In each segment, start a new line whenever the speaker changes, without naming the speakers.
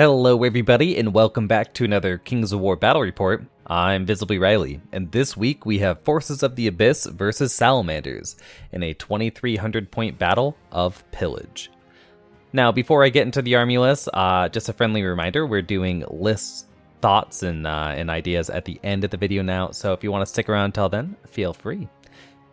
Hello everybody, and welcome back to another Kings of War Battle Report. I'm Visibly Riley, and this week we have Forces of the Abyss versus Salamanders in a 2300 point battle of Pillage. Now, before I get into the army list, just a friendly reminder, we're doing lists, thoughts, and ideas at the end of the video now, so if you want to stick around till then, feel free.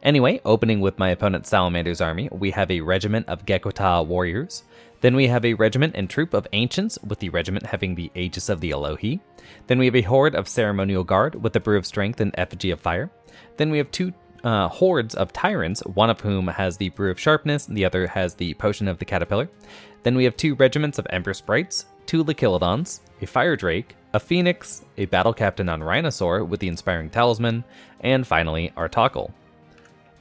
Anyway, opening with my opponent's Salamander's army, we have a regiment of Gekota warriors. Then we have a regiment and troop of ancients, with the regiment having the Aegis of the Elohi. Then we have a horde of ceremonial guard with the Brew of Strength and Effigy of Fire. Then we have two hordes of tyrants, one of whom has the Brew of Sharpness, and the other has the Potion of the Caterpillar. Then we have two regiments of Ember Sprites, two Lachilodons, a Fire Drake, a Phoenix, a Battle Captain on Rhinosaur with the Inspiring Talisman, and finally our Toggle.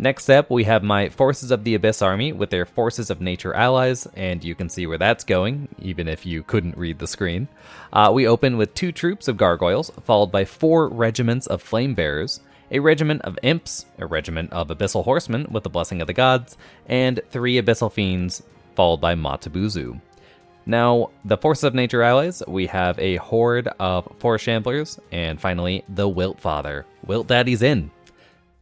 Next up, we have my Forces of the Abyss army with their Forces of Nature allies, and you can see where that's going, even if you couldn't read the screen. We open with two troops of gargoyles, followed by 4 regiments of flame bearers, a regiment of imps, a regiment of abyssal horsemen with the Blessing of the Gods, and 3 abyssal fiends, followed by Matabuzu. Now, the Forces of Nature allies, we have a horde of 4 shamblers, and finally, the Wilt Father. Wilt Daddy's in!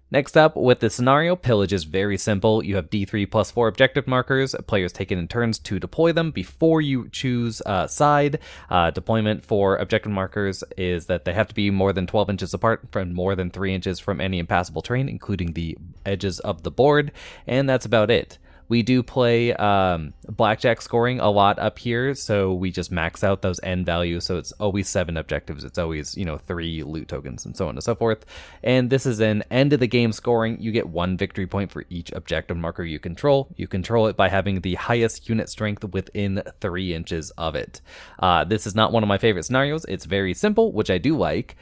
Next up, with the scenario, Pillage is very simple. You have D3 plus 4 objective markers. Players take it in turns to deploy them before you choose side. Deployment for objective markers is that they have to be more than 12 inches apart from more than 3 inches from any impassable terrain, including the edges of the board, and that's about it. We do play blackjack scoring a lot up here, so we just max out those end values, so it's always 7 objectives, it's always, 3 loot tokens, and so on and so forth. And this is an end of the game scoring. You get 1 victory point for each objective marker you control. You control it by having the highest unit strength within 3 inches of it. This is not one of my favorite scenarios. It's very simple, which I do like,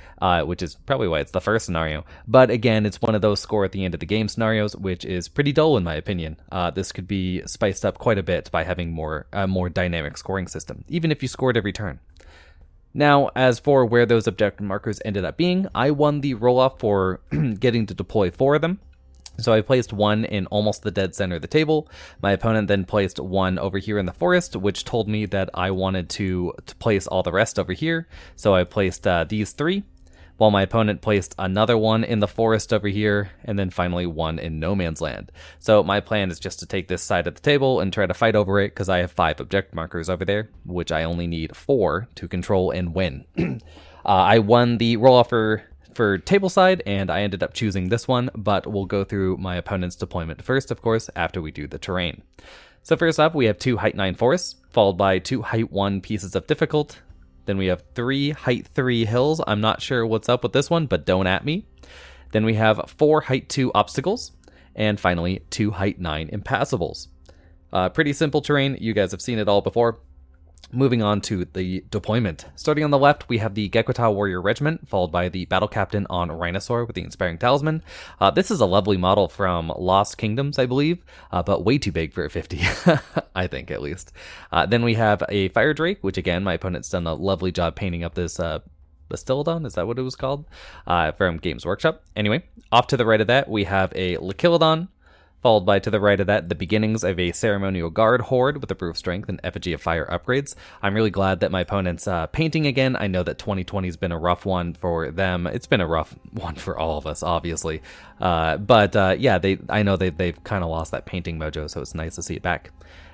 which is probably why it's the first scenario. But again, it's one of those score at the end of the game scenarios, which is pretty dull in my opinion. This could be spiced up quite a bit by having a more dynamic scoring system, even if you scored every turn. Now, as for where those objective markers ended up being, I won the roll-off for getting to deploy 4 of them. So I placed 1 in almost the dead center of the table. My opponent then placed 1 over here in the forest, which told me that I wanted to place all the rest over here. So I placed these 3. While my opponent placed another 1 in the forest over here, and then finally 1 in no man's land. So my plan is just to take this side of the table and try to fight over it, because I have 5 objective markers over there, which I only need 4 to control and win. I won the roll-off for table side, and I ended up choosing this one, but we'll go through my opponent's deployment first, of course, after we do the terrain. So first up, we have 2 height 9 forests, followed by 2 height 1 pieces of difficult. Then we have 3 height 3 hills. I'm not sure what's up with this one, but don't at me. Then we have 4 height 2 obstacles. And finally, 2 height 9 impassables. Pretty simple terrain. You guys have seen it all before. Moving on to the deployment. Starting on the left, we have the Gekota Warrior Regiment, followed by the Battle Captain on Rhinosaur with the Inspiring Talisman. This is a lovely model from Lost Kingdoms, I believe, but way too big for a 50, I think at least. Then we have a Fire Drake, which again, my opponent's done a lovely job painting up this Bastillodon, is that what it was called? From Games Workshop. Anyway, off to the right of that, we have a Lachilodon, followed by, to the right of that, the beginnings of a Ceremonial Guard horde with the Brew of Strength and Effigy of Fire upgrades. I'm really glad that my opponent's painting again. I know that 2020 has been a rough one for them. It's been a rough one for all of us, obviously. But I know they've kind of lost that painting mojo, so it's nice to see it back.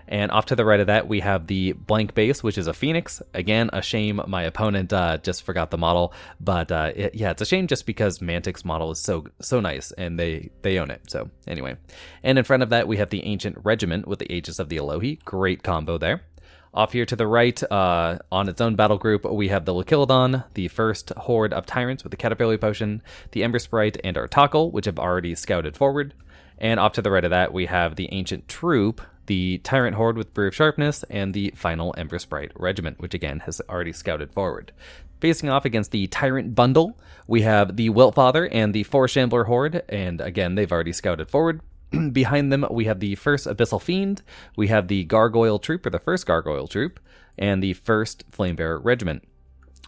And off to the right of that, we have the blank base, which is a Phoenix. Again, a shame my opponent just forgot the model. But it's a shame just because Mantic's model is so nice, and they own it. So anyway. And in front of that, we have the Ancient Regiment with the Aegis of the Elohi. Great combo there. Off here to the right, on its own battle group, we have the Lachilodon, the first horde of tyrants with the Caterpillar Potion, the Ember Sprite, and our Toggle, which have already scouted forward. And off to the right of that, we have the Ancient Troop, the Tyrant Horde with Brew of Sharpness, and the final Ember Sprite Regiment, which again has already scouted forward. Facing off against the Tyrant Bundle, we have the Wilt Father and the 4 Shambler Horde, and again, they've already scouted forward. Behind them, we have the first Abyssal Fiend, we have the Gargoyle Troop, or the first Gargoyle Troop, and the first Flamebearer Regiment.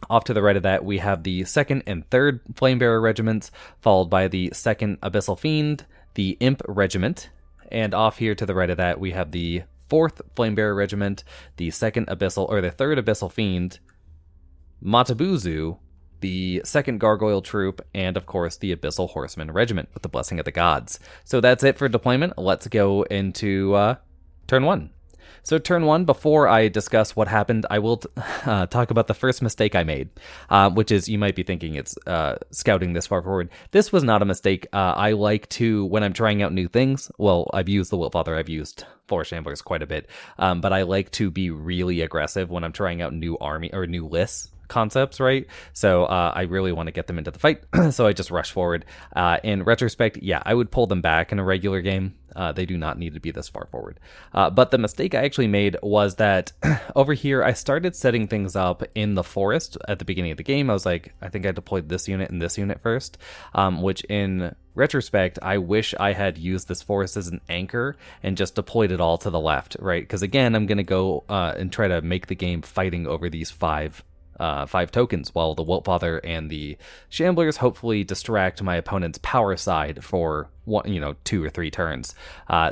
Off to the right of that, we have the second and third Flamebearer Regiments, followed by the second Abyssal Fiend, the Imp Regiment, and off here to the right of that, we have the 4th Flamebearer Regiment, the third Abyssal Fiend, Matabuzu, the 2nd Gargoyle Troop, and of course the Abyssal Horseman Regiment with the Blessing of the Gods. So that's it for deployment. Let's go into turn 1. So turn 1, before I discuss what happened, I will talk about the first mistake I made, which is, you might be thinking it's scouting this far forward. This was not a mistake. I like to, when I'm trying out new things, well, I've used the Wiltfather, I've used 4 Shamblers quite a bit, but I like to be really aggressive when I'm trying out new army or new lists concepts, right? So I really want to get them into the fight, so I just rush forward. In retrospect, yeah, I would pull them back in a regular game. They do not need to be this far forward. But the mistake I actually made was that over here, I started setting things up in the forest at the beginning of the game. I was like, I think I deployed this unit and this unit first, which in retrospect, I wish I had used this forest as an anchor and just deployed it all to the left, right? Because again, I'm going to go and try to make the game fighting over these 5 tokens, while the Wiltfather and the Shamblers hopefully distract my opponent's power side for 2 or 3 turns.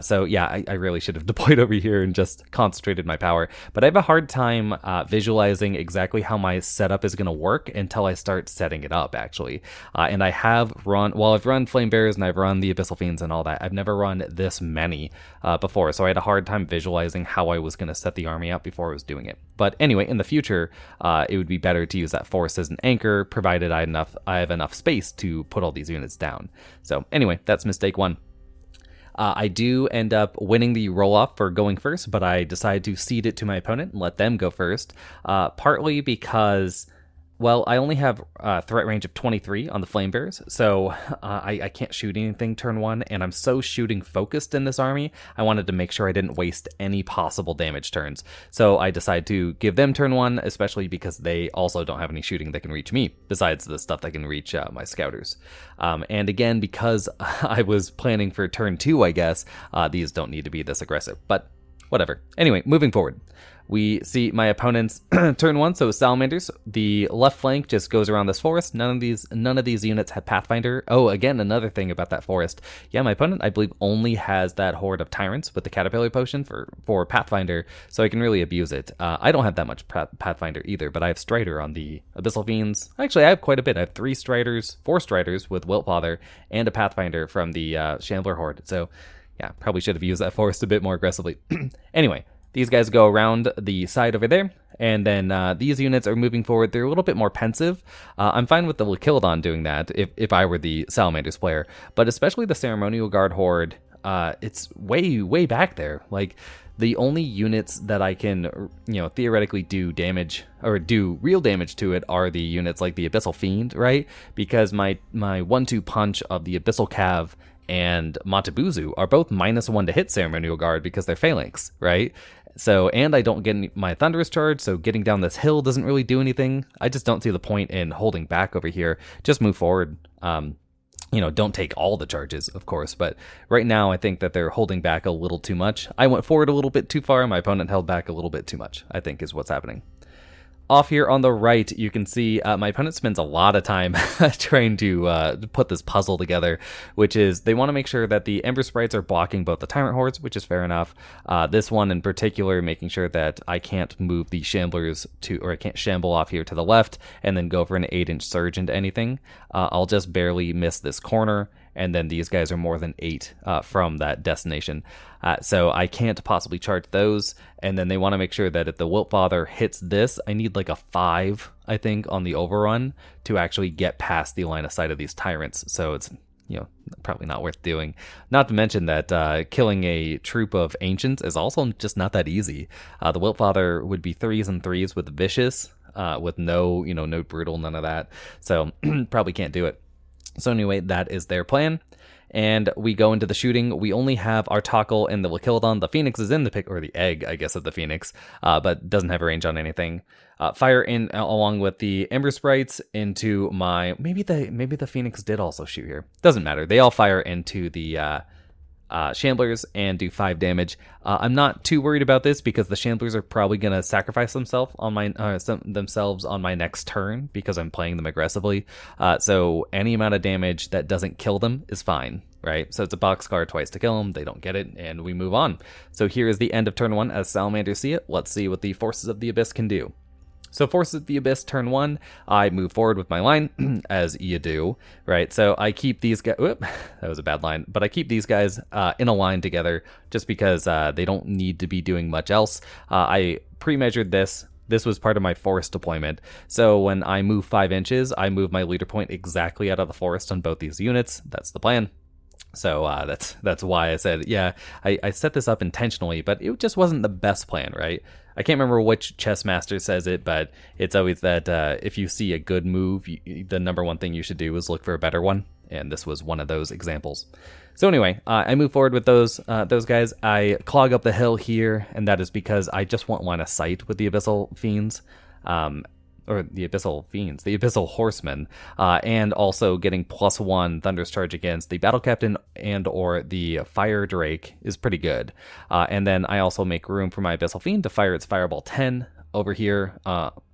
So yeah, I really should have deployed over here and just concentrated my power. But I have a hard time visualizing exactly how my setup is going to work until I start setting it up, actually. And I have run, well, I've run Flame Bearers and I've run the Abyssal Fiends and all that. I've never run this many before, so I had a hard time visualizing how I was going to set the army up before I was doing it. But anyway, in the future, it would be better to use that forest as an anchor, provided I have enough space to put all these units down. So anyway, that's mistake 1. I do end up winning the roll-off for going first, but I decide to cede it to my opponent and let them go first, partly because, well, I only have a threat range of 23 on the Flame Bearers, so I can't shoot anything turn 1, and I'm so shooting focused in this army, I wanted to make sure I didn't waste any possible damage turns. So I decide to give them turn 1, especially because they also don't have any shooting that can reach me, besides the stuff that can reach my scouters. And again, because I was planning for turn 2, I guess, these don't need to be this aggressive, but whatever. Anyway, moving forward. We see my opponent's turn 1, so Salamanders. The left flank just goes around this forest. None of these units have Pathfinder. Oh, again, another thing about that forest. Yeah, my opponent, I believe, only has that horde of tyrants with the Caterpillar potion for Pathfinder, so I can really abuse it. I don't have that much Pathfinder either, but I have Strider on the Abyssal Fiends. Actually, I have quite a bit. I have 4 Striders with Wiltfather, and a Pathfinder from the Shambler horde. So, yeah, probably should have used that forest a bit more aggressively. Anyway. These guys go around the side over there, and then these units are moving forward. They're a little bit more pensive. I'm fine with the Lakildon doing that if I were the Salamanders player, but especially the Ceremonial Guard Horde, it's way back there. Like, the only units that I can, theoretically do damage, or do real damage to it, are the units like the Abyssal Fiend, right? Because my 1-2 punch of the Abyssal Cav and Matabuzu are both -1 to hit Ceremonial Guard because they're Phalanx, right? So, and I don't get my Thunderous Charge, so getting down this hill doesn't really do anything. I just don't see the point in holding back over here. Just move forward. Don't take all the charges, of course, but right now I think that they're holding back a little too much. I went forward a little bit too far, my opponent held back a little bit too much, I think is what's happening. Off here on the right, you can see my opponent spends a lot of time trying to put this puzzle together, which is they want to make sure that the Ember Sprites are blocking both the Tyrant Hordes, which is fair enough. This one in particular, making sure that I can't move the Shamblers or I can't shamble off here to the left and then go for an 8-inch surge into anything. I'll just barely miss this corner, and then these guys are more than 8 from that destination. So I can't possibly charge those, and then they want to make sure that if the Wiltfather hits this, I need like a 5, I think, on the overrun to actually get past the line of sight of these tyrants, so it's probably not worth doing. Not to mention that killing a troop of Ancients is also just not that easy. The Wiltfather would be 3s and 3s with Vicious, with no Brutal, none of that, so probably can't do it. So anyway, that is their plan. And we go into the shooting. We only have our Toggle and the Lakildon. The Phoenix is in the pick, or the egg, I guess, of the Phoenix, but doesn't have a range on anything. Fire in along with the Ember Sprites into my... Maybe the Phoenix did also shoot here. Doesn't matter. They all fire into the Shamblers and do 5 damage. I'm not too worried about this because the Shamblers are probably going to sacrifice themselves on my next turn because I'm playing them aggressively. So any amount of damage that doesn't kill them is fine, right? So it's a boxcar twice to kill them. They don't get it, and we move on. So here is the end of turn 1 as Salamanders see it. Let's see what the Forces of the Abyss can do. So Forces of the Abyss turn 1, I move forward with my line, as you do, right? So I keep these guys, whoop, that was a bad line, but I keep these guys in a line together just because they don't need to be doing much else. I pre-measured this. This was part of my forest deployment. So when I move 5 inches, I move my leader point exactly out of the forest on both these units. That's the plan. So that's why I said, yeah, I set this up intentionally, but it just wasn't the best plan, right? I can't remember which chess master says it, but it's always that if you see a good move, the number one thing you should do is look for a better one, and this was one of those examples. So anyway, I move forward with those guys. I clog up the hill here, and that is because I just want line of sight with the Abyssal Fiends. Or the Abyssal Fiends, the Abyssal Horsemen, and also getting +1 Thunderous Charge against the Battle Captain and or the Fire Drake is pretty good. And then I also make room for my Abyssal Fiend to fire its Fireball 10 over here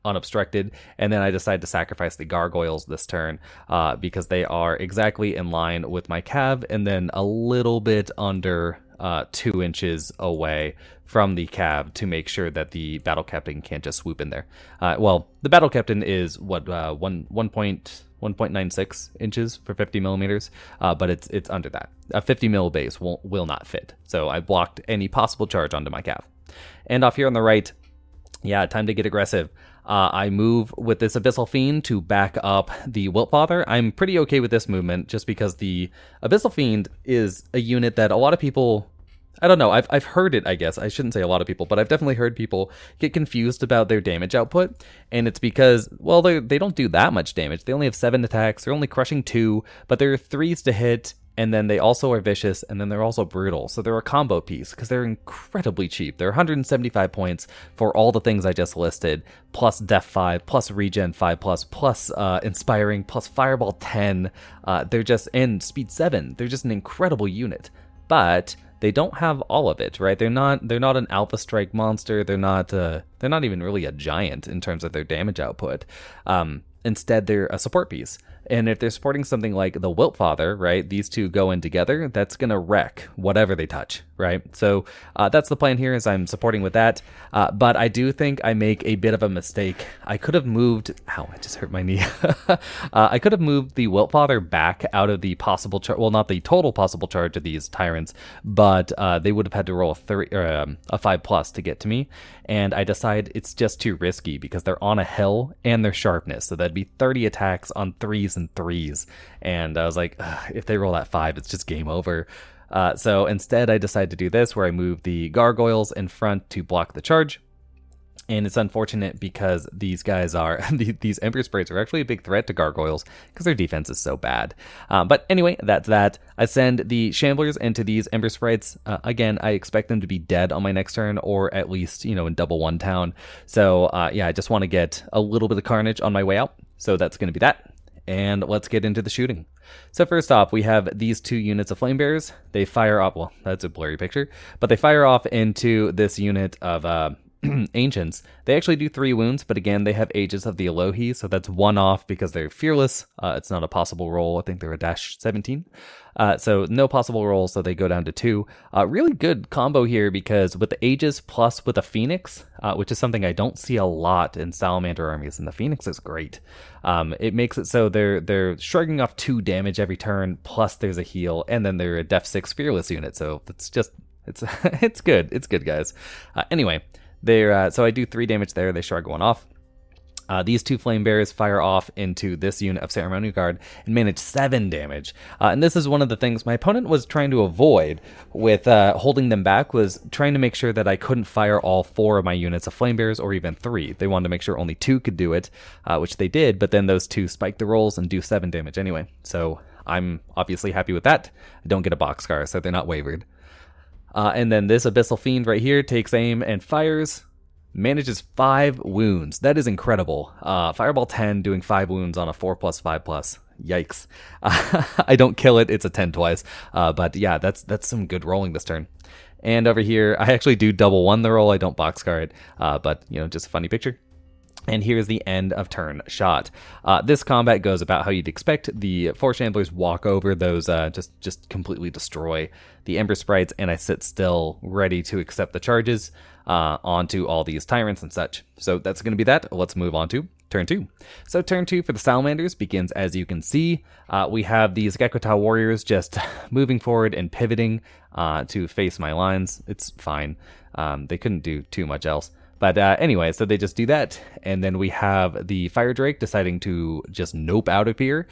unobstructed, and then I decide to sacrifice the Gargoyles this turn because they are exactly in line with my Cav and then a little bit under 2 inches away from the Cav to make sure that the Battle Captain can't just swoop in there. Well, the Battle Captain is what 1.96 inches for 50 millimeters, but it's under that. A 50 mil base will not fit, so I blocked any possible charge onto my Cav. And off here on the right, yeah, time to get aggressive. I move with this Abyssal Fiend to back up the Wiltfather. I'm pretty okay with this movement just because the Abyssal Fiend is a unit that a lot of people, I don't know, I've heard it, I guess. I shouldn't say a lot of people, but I've definitely heard people get confused about their damage output. And it's because, well, they don't do that much damage. They only have 7 attacks. They're only crushing 2, but they're 3s to hit. And then they also are vicious, and then they're also brutal. So they're a combo piece, because they're incredibly cheap. They're 175 points for all the things I just listed, plus Def 5, plus Regen 5+, plus Inspiring, plus Fireball 10. They're just, and Speed 7. They're just an incredible unit. But they don't have all of it, right? They're not an Alpha Strike monster. They're not even really a giant in terms of their damage output. Instead, they're a support piece. And if they're supporting something like the Wiltfather, right, these two go in together, that's going to wreck whatever they touch, right? So that's the plan here, is I'm supporting with that. But I do think I make a bit of a mistake. I could have moved, ow, I just hurt my knee. I could have moved the Wiltfather back out of the possible charge, well, not the total possible charge of these tyrants, but they would have had to roll a 5+ to get to me. And I decide it's just too risky because they're on a hill and their sharpness. So that'd be 30 attacks on 3s and 3s. And I was like, if they roll that 5, it's just game over. So instead, I decided to do this, where I move the Gargoyles in front to block the charge. And it's unfortunate because these guys are, these Ember Sprites are actually a big threat to Gargoyles because their defense is so bad. But anyway, that's that. I send the Shamblers into these Ember Sprites. Again, I expect them to be dead on my next turn, or at least, in double 1 town. So yeah, I just want to get a little bit of carnage on my way out. So that's going to be that. And let's get into the shooting. So first off, we have these 2 units of Flame Bearers. They fire off, well, that's a blurry picture, but they fire off into this unit of Ancients. They actually do 3 wounds, but again, they have Aegis of the Elohi, so that's 1 off because they're fearless. It's not a possible roll. I think they're a -17. So no possible roll, so they go down to 2. Really good combo here because with the Aegis plus with a Phoenix, which is something I don't see a lot in Salamander armies, and the Phoenix is great. It makes it so they're shrugging off 2 damage every turn, plus there's a heal, and then they're a Def 6 fearless unit, so it's just, it's good. It's good, guys. Anyway, so I do 3 damage there. They shrug 1 off. These 2 Flame Bearers fire off into this unit of Ceremonial Guard and manage 7 damage. And this is one of the things my opponent was trying to avoid with holding them back, was trying to make sure that I couldn't fire all 4 of my units of Flame Bearers, or even 3. They wanted to make sure only 2 could do it, which they did, but then those 2 spike the rolls and do 7 damage anyway. So I'm obviously happy with that. I don't get a boxcar, so they're not wavered. And then this Abyssal Fiend right here takes aim and fires, manages 5 wounds. That is incredible. Fireball 10 doing 5 wounds on a 4+, 5+. Yikes. I don't kill it. It's a 10 twice. But yeah, that's some good rolling this turn. And over here, I actually do double 1 the roll. I don't boxcar it. But, just a funny picture. And here's the end of turn shot. This combat goes about how you'd expect. The 4 Shamblers walk over those, just completely destroy the Ember Sprites, and I sit still, ready to accept the charges onto all these Tyrants and such. So that's going to be that. Let's move on to turn 2. So turn 2 for the Salamanders begins, as you can see. We have these Gekota warriors just moving forward and pivoting to face my lines. It's fine. They couldn't do too much else. But anyway, so they just do that, and then we have the Fire Drake deciding to just nope out of here,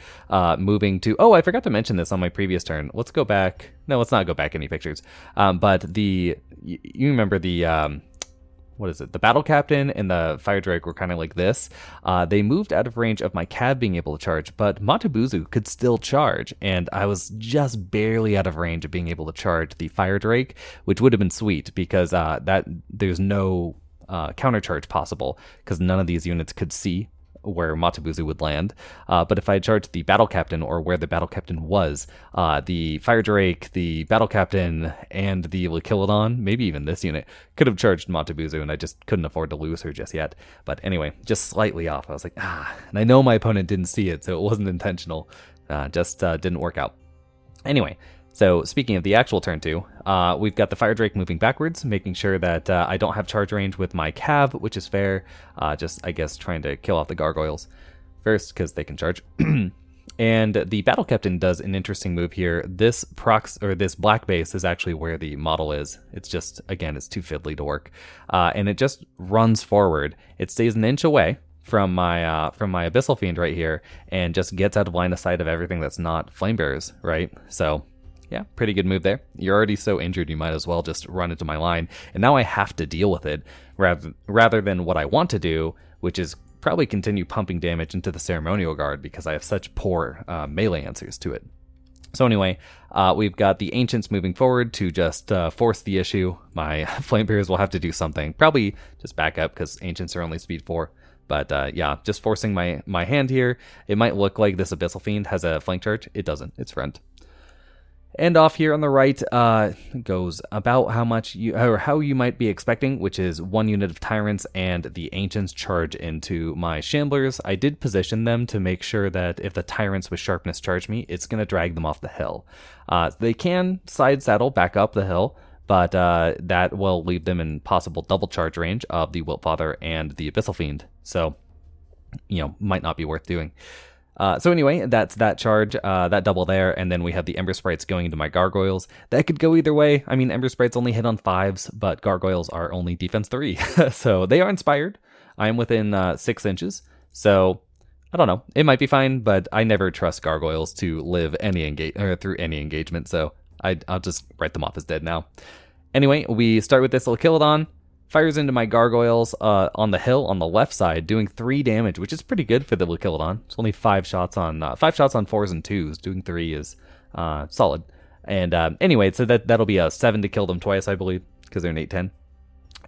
moving to... Oh, I forgot to mention this on my previous turn. Let's go back. No, let's not go back any pictures. But you remember the... what is it? The Battle Captain and the Fire Drake were kind of like this. They moved out of range of my Cav being able to charge, but Matabuzu could still charge, and I was just barely out of range of being able to charge the Fire Drake, which would have been sweet because there's no... counter charge possible because none of these units could see where Matabuzu would land. But if I had charged the Battle Captain or where the Battle Captain was, the Fire Drake, the Battle Captain, and the Lakilodon, maybe even this unit, could have charged Matabuzu, and I just couldn't afford to lose her just yet. But anyway, just slightly off. I was like, and I know my opponent didn't see it, so it wasn't intentional. Just didn't work out. Anyway, so speaking of the actual turn 2, we've got the Fire Drake moving backwards, making sure that I don't have charge range with my Cav, which is fair. Just, I guess, trying to kill off the Gargoyles first, because they can charge. And the Battle Captain does an interesting move here. This black base is actually where the model is. It's just, again, it's too fiddly to work. And it just runs forward. It stays an inch away from my Abyssal Fiend right here, and just gets out of line of sight of everything that's not Flamebearers, right? So... yeah, pretty good move there. You're already so injured, you might as well just run into my line. And now I have to deal with it rather than what I want to do, which is probably continue pumping damage into the Ceremonial Guard because I have such poor melee answers to it. So anyway, we've got the Ancients moving forward to just force the issue. My Flamebearers will have to do something. Probably just back up because Ancients are only speed 4. But yeah, just forcing my hand here. It might look like this Abyssal Fiend has a flank charge. It doesn't. It's front. And off here on the right goes about how you might be expecting, which is 1 unit of Tyrants and the Ancients charge into my Shamblers. I did position them to make sure that if the Tyrants with Sharpness charge me, it's going to drag them off the hill. They can side saddle back up the hill, but that will leave them in possible double charge range of the Wiltfather and the Abyssal Fiend. So, might not be worth doing. So anyway, that's that charge, that double there, and then we have the Ember Sprites going into my Gargoyles. That could go either way. I mean, Ember Sprites only hit on 5s, but Gargoyles are only defense 3. So they are inspired. I am within 6 inches, so I don't know. It might be fine, but I never trust Gargoyles to live through any engagement, so I'll just write them off as dead now. Anyway, we start with this Lakilodon. Fires into my Gargoyles on the hill on the left side, doing 3 damage, which is pretty good for the Lakilodon. It's only 5 shots on 4s and 2s. Doing 3 is solid. And anyway, so that'll be a 7 to kill them twice, I believe, because they're an 8-10.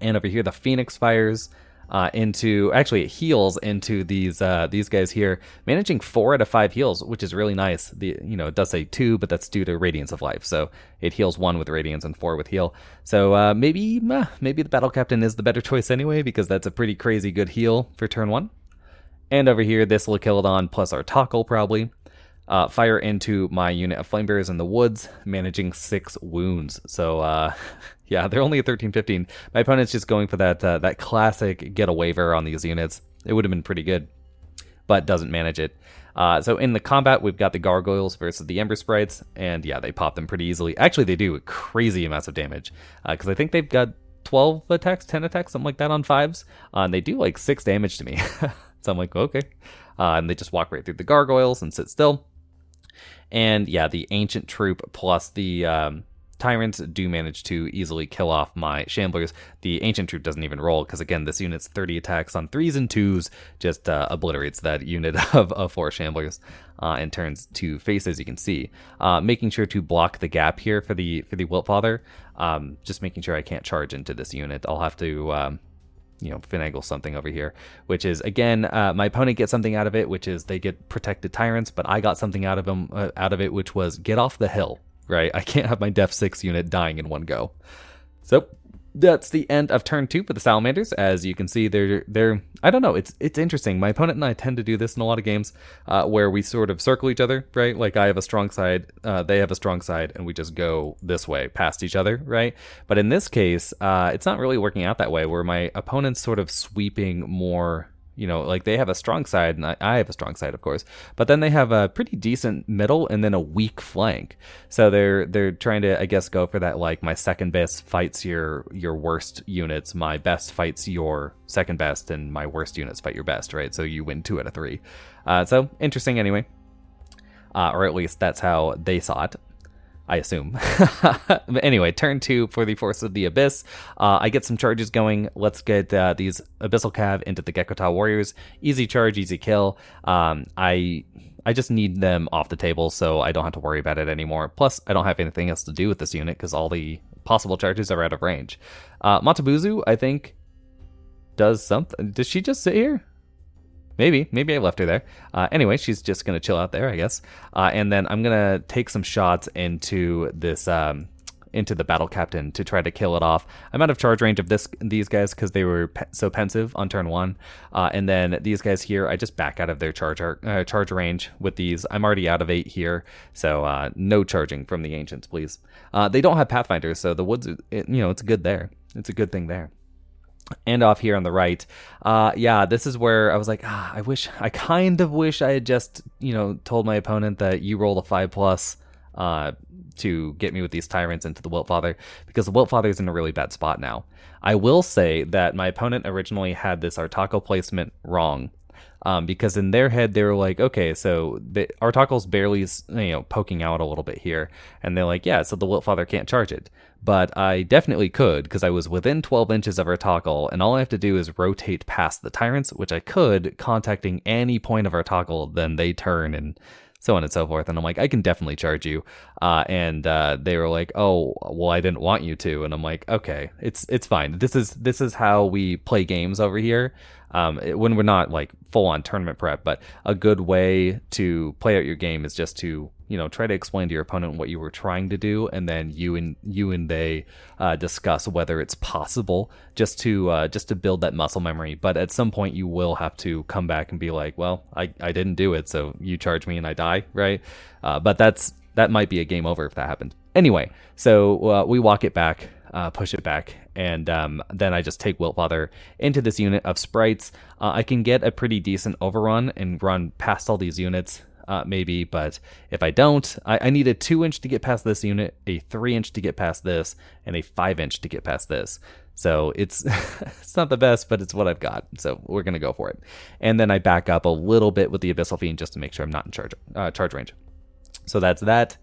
And over here, the Phoenix fires it heals into these guys here, managing 4 out of 5 heals, which is really nice. It does say 2, but that's due to Radiance of Life, so it heals 1 with Radiance and 4 with heal. So maybe the Battle Captain is the better choice anyway, because that's a pretty crazy good heal for turn 1. And over here, this Lakilodon plus our Tockle probably. Fire into my unit of Flamebearers in the woods, managing 6 wounds. So, yeah, they're only at 13-15. My opponent's just going for that classic get a waiver on these units. It would have been pretty good, but doesn't manage it. So in the combat, we've got the Gargoyles versus the Ember Sprites, and yeah, they pop them pretty easily. Actually, they do crazy amounts of damage, because I think they've got 12 attacks, 10 attacks, something like that on 5s, and they do like 6 damage to me. So I'm like, okay. And they just walk right through the Gargoyles and sit still. And yeah, the Ancient Troop plus the Tyrants do manage to easily kill off my Shamblers. The Ancient Troop doesn't even roll, because again, this unit's 30 attacks on 3s and 2s, just obliterates that unit of 4 Shamblers and turns to face, as you can see. Making sure to block the gap here for the Wiltfather, just making sure I can't charge into this unit. I'll have to finagle something over here, which is, again, my opponent gets something out of it, which is they get protected Tyrants, but I got something out of it, which was get off the hill, right? I can't have my Def 6 unit dying in one go. So that's the end of turn 2 for the Salamanders. As you can see, they're I don't know, it's interesting. My opponent and I tend to do this in a lot of games, where we sort of circle each other, right? Like I have a strong side, they have a strong side, and we just go this way past each other, right? But in this case, it's not really working out that way, where my opponent's sort of sweeping more. You know, like they have a strong side, and I have a strong side, of course. But then they have a pretty decent middle and then a weak flank. So they're trying to, I guess, go for that, like my second best fights your worst units, my best fights your second best, and my worst units fight your best, right? So you win 2 out of 3. So interesting anyway. Or at least that's how they saw it, I assume. But anyway, turn 2 for the Force of the Abyss. I get some charges going. Let's get these Abyssal Cav into the Gekko Warriors. Easy charge, easy kill. I just need them off the table, so I don't have to worry about it anymore. Plus, I don't have anything else to do with this unit, because all the possible charges are out of range. Matabuzu, I think, does something. Does she just sit here? Maybe I left her there. Anyway, she's just gonna chill out there, I guess. And then I'm gonna take some shots into this, into the battle captain to try to kill it off. I'm out of charge range of these guys because they were so pensive on turn 1. And then these guys here, I just back out of their charge range with these. I'm already out of 8 here, so no charging from the ancients, please. They don't have pathfinders, so the woods, it's good there. It's a good thing there. And off here on the right, yeah, this is where I was like, I kind of wish I had just, told my opponent that you roll a 5+ to get me with these tyrants into the Wiltfather, because the Wiltfather's in a really bad spot now. I will say that my opponent originally had this Artaco placement wrong, because in their head they were like, okay, so the Artaco's barely, poking out a little bit here, and they're like, yeah, so the Wiltfather can't charge it. But I definitely could, because I was within 12 inches of Artacle, and all I have to do is rotate past the tyrants, which I could, contacting any point of Artacle, then they turn, and so on and so forth. And I'm like, I can definitely charge you. And they were like, oh, well, I didn't want you to. And I'm like, okay, it's fine. This is how we play games over here. When we're not like full on tournament prep, but a good way to play out your game is just to, try to explain to your opponent what you were trying to do, and then you and they discuss whether it's possible, just to build that muscle memory. But at some point you will have to come back and be like, well, I didn't do it, so you charge me and I die, right? But that might be a game over if that happened. Anyway, so we walk it back, push it back, and then I just take Wiltfather into this unit of sprites. I can get a pretty decent overrun and run past all these units, maybe, but if I don't, I need a 2-inch to get past this unit, a 3-inch to get past this, and a 5-inch to get past this. So it's it's not the best, but it's what I've got, so we're gonna go for it. And then I back up a little bit with the Abyssal Fiend just to make sure I'm not in charge range. So that's that.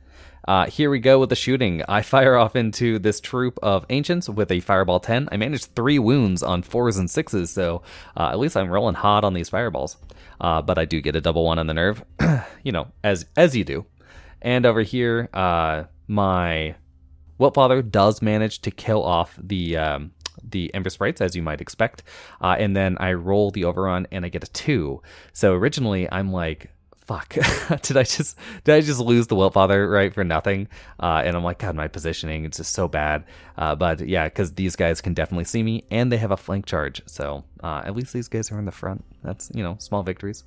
Here we go with the shooting. I fire off into this troop of ancients with a fireball 10. I managed 3 wounds on 4s and 6s, so at least I'm rolling hot on these fireballs. But I do get a double 1 on the nerve, as you do. And over here, my Wiltfather does manage to kill off the Ember Sprites, as you might expect. And then I roll the overrun and I get a 2. So originally I'm like, fuck, did I just lose the Wiltfather, right, for nothing? And I'm like, God, my positioning, it's just so bad. But yeah, because these guys can definitely see me, and they have a flank charge. So at least these guys are in the front. That's, small victories.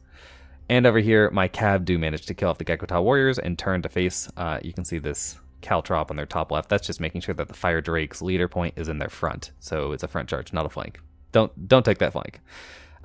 And over here, my Cav do manage to kill off the Gekko Warriors and turn to face. You can see this Caltrop on their top left. That's just making sure that the Fire Drake's leader point is in their front. So it's a front charge, not a flank. Don't take that flank.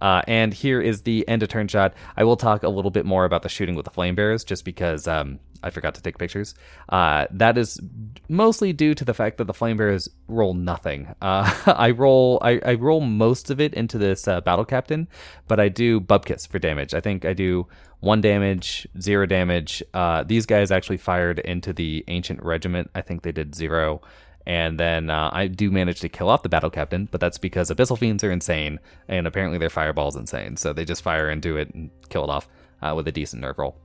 And here is the end of turn shot. I will talk a little bit more about the shooting with the flame bearers, just because I forgot to take pictures. That is mostly due to the fact that the flame bearers roll nothing. I roll most of it into this battle captain, but I do Bubkiss for damage. I think I do 1 damage, 0 damage. These guys actually fired into the ancient regiment. I think they did 0. And then I do manage to kill off the battle captain, but that's because Abyssal Fiends are insane, and apparently their fireball's insane, so they just fire into it and kill it off with a decent nerve roll.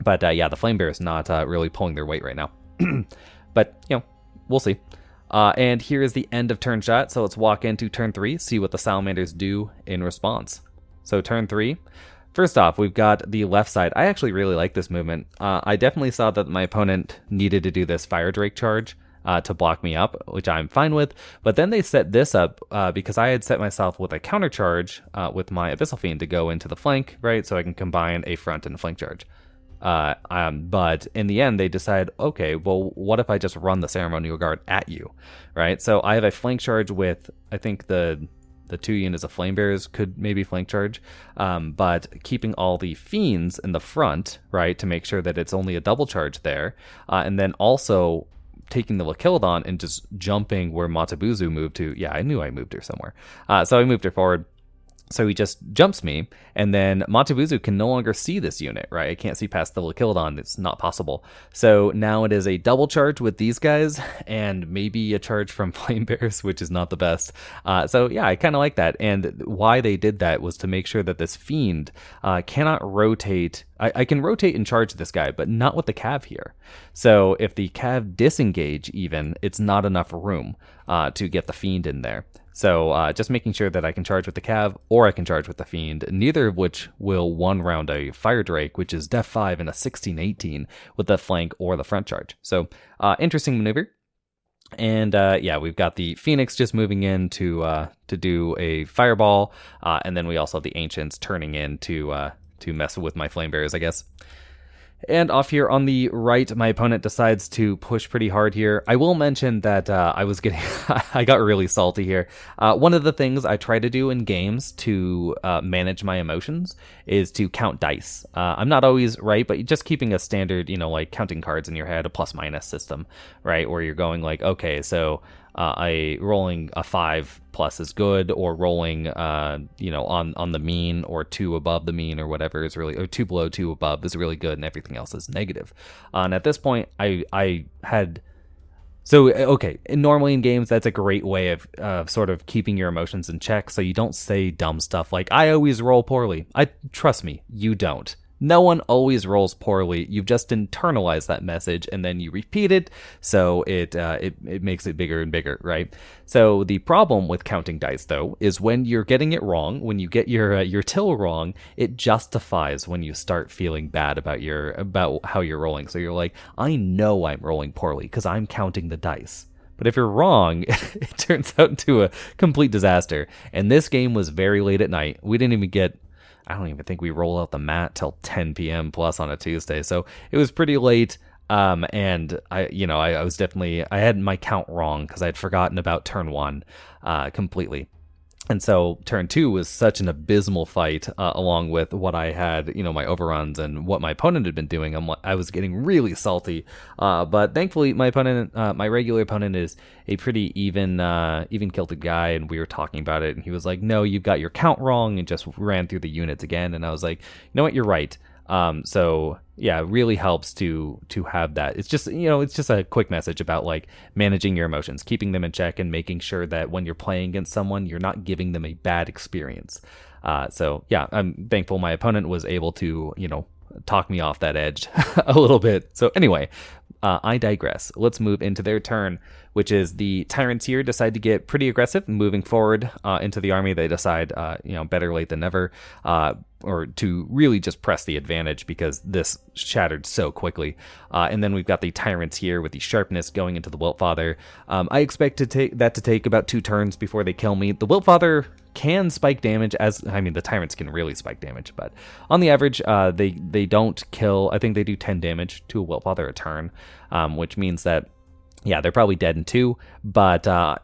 But yeah, the Flame Bear is not really pulling their weight right now. But, we'll see. And here is the end of turn shot, so let's walk into turn 3, see what the Salamanders do in response. So turn 3, first off, we've got the left side. I actually really like this movement. I definitely saw that my opponent needed to do this Fire Drake charge. to block me up, which I'm fine with. But then they set this up because I had set myself with a counter charge with my Abyssal Fiend to go into the flank, right? So I can combine a front and flank charge. But in the end, they decide, okay, well, what if I just run the Ceremonial Guard at you, right? So I have a flank charge with, I think the 2 units of Flame Bearers could maybe flank charge, but keeping all the Fiends in the front, right, to make sure that it's only a double charge there, and then also taking the Lakilodon and just jumping where Matabuzu moved to. Yeah, I knew I moved her somewhere. So I moved her forward. So he just jumps me, and then Matabuzu can no longer see this unit, right? I can't see past the Lakilodon. It's not possible. So now it is a double charge with these guys, and maybe a charge from Flame Bears, which is not the best. So yeah, I kind of like that. And why they did that was to make sure that this Fiend cannot rotate. I can rotate and charge this guy, but not with the Cav here. So if the Cav disengage even, it's not enough room to get the Fiend in there. So just making sure that I can charge with the Cav or I can charge with the Fiend, neither of which will one round a Fire Drake, which is Def 5 and a 16-18 with the flank or the front charge. So interesting maneuver. And yeah, we've got the Phoenix just moving in to do a Fireball, and then we also have the Ancients turning in to mess with my Flame Bearers, I guess. And off here on the right, my opponent decides to push pretty hard here. I will mention that I got really salty here. One of the things I try to do in games to manage my emotions is to count dice. I'm not always right, but just keeping a standard, like counting cards in your head, a plus minus system, right? Where you're going like, okay, so rolling a 5 plus is good, or rolling on the mean, or 2 above the mean, or whatever is really, or 2 below 2 above is really good, and everything else is negative. And at this point I had, so okay, and normally in games that's a great way of sort of keeping your emotions in check, so you don't say dumb stuff like I always roll poorly. Trust me, you don't. No one always rolls poorly. You've just internalized that message, and then you repeat it, so it makes it bigger and bigger, right? So the problem with counting dice, though, is when you're getting it wrong, when you get your till wrong, it justifies when you start feeling bad about how you're rolling. So you're like, I know I'm rolling poorly because I'm counting the dice. But if you're wrong, it turns out into a complete disaster. And this game was very late at night. We didn't even get, I don't even think we roll out the mat till 10 p.m. plus on a Tuesday. So it was pretty late. And I was definitely, I had my count wrong because I had forgotten about turn 1 completely. And so turn 2 was such an abysmal fight, along with what I had, my overruns and what my opponent had been doing. I was getting really salty. But thankfully, my opponent, my regular opponent, is a pretty even kilted guy, and we were talking about it, and he was like, "No, you've got your count wrong," and just ran through the units again. And I was like, "You know what? You're right." So yeah, it really helps to have that. It's just, it's just a quick message about like managing your emotions, keeping them in check, and making sure that when you're playing against someone, you're not giving them a bad experience. So yeah, I'm thankful my opponent was able to, talk me off that edge a little bit. So anyway, I digress. Let's move into their turn, which is the Tyrants here decide to get pretty aggressive moving forward into the army. They decide, better late than never, or to really just press the advantage because this shattered so quickly. And then we've got the Tyrants here with the Sharpness going into the Wiltfather. I expect to take about 2 turns before they kill me. The Wiltfather can spike damage, the Tyrants can really spike damage, but on the average, they don't kill. I think they do 10 damage to a Wiltfather a turn, which means that, yeah, they're probably dead in 2, but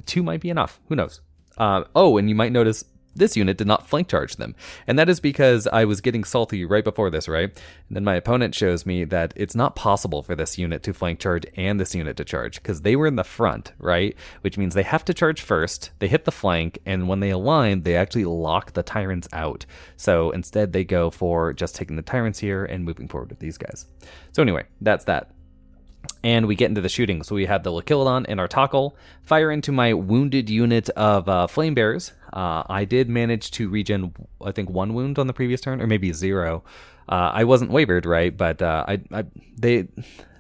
2 might be enough. Who knows? And you might notice this unit did not flank charge them. And that is because I was getting salty right before this, right? And then my opponent shows me that it's not possible for this unit to flank charge and this unit to charge because they were in the front, right? Which means they have to charge first, they hit the flank, and when they align, they actually lock the Tyrants out. So instead, they go for just taking the Tyrants here and moving forward with these guys. So anyway, that's that. And we get into the shooting. So we have the Lakilodon and our Tackle fire into my wounded unit of Flame Bearers. I did manage to regen, I think, 1 wound on the previous turn, or maybe 0. I wasn't wavered, right? But they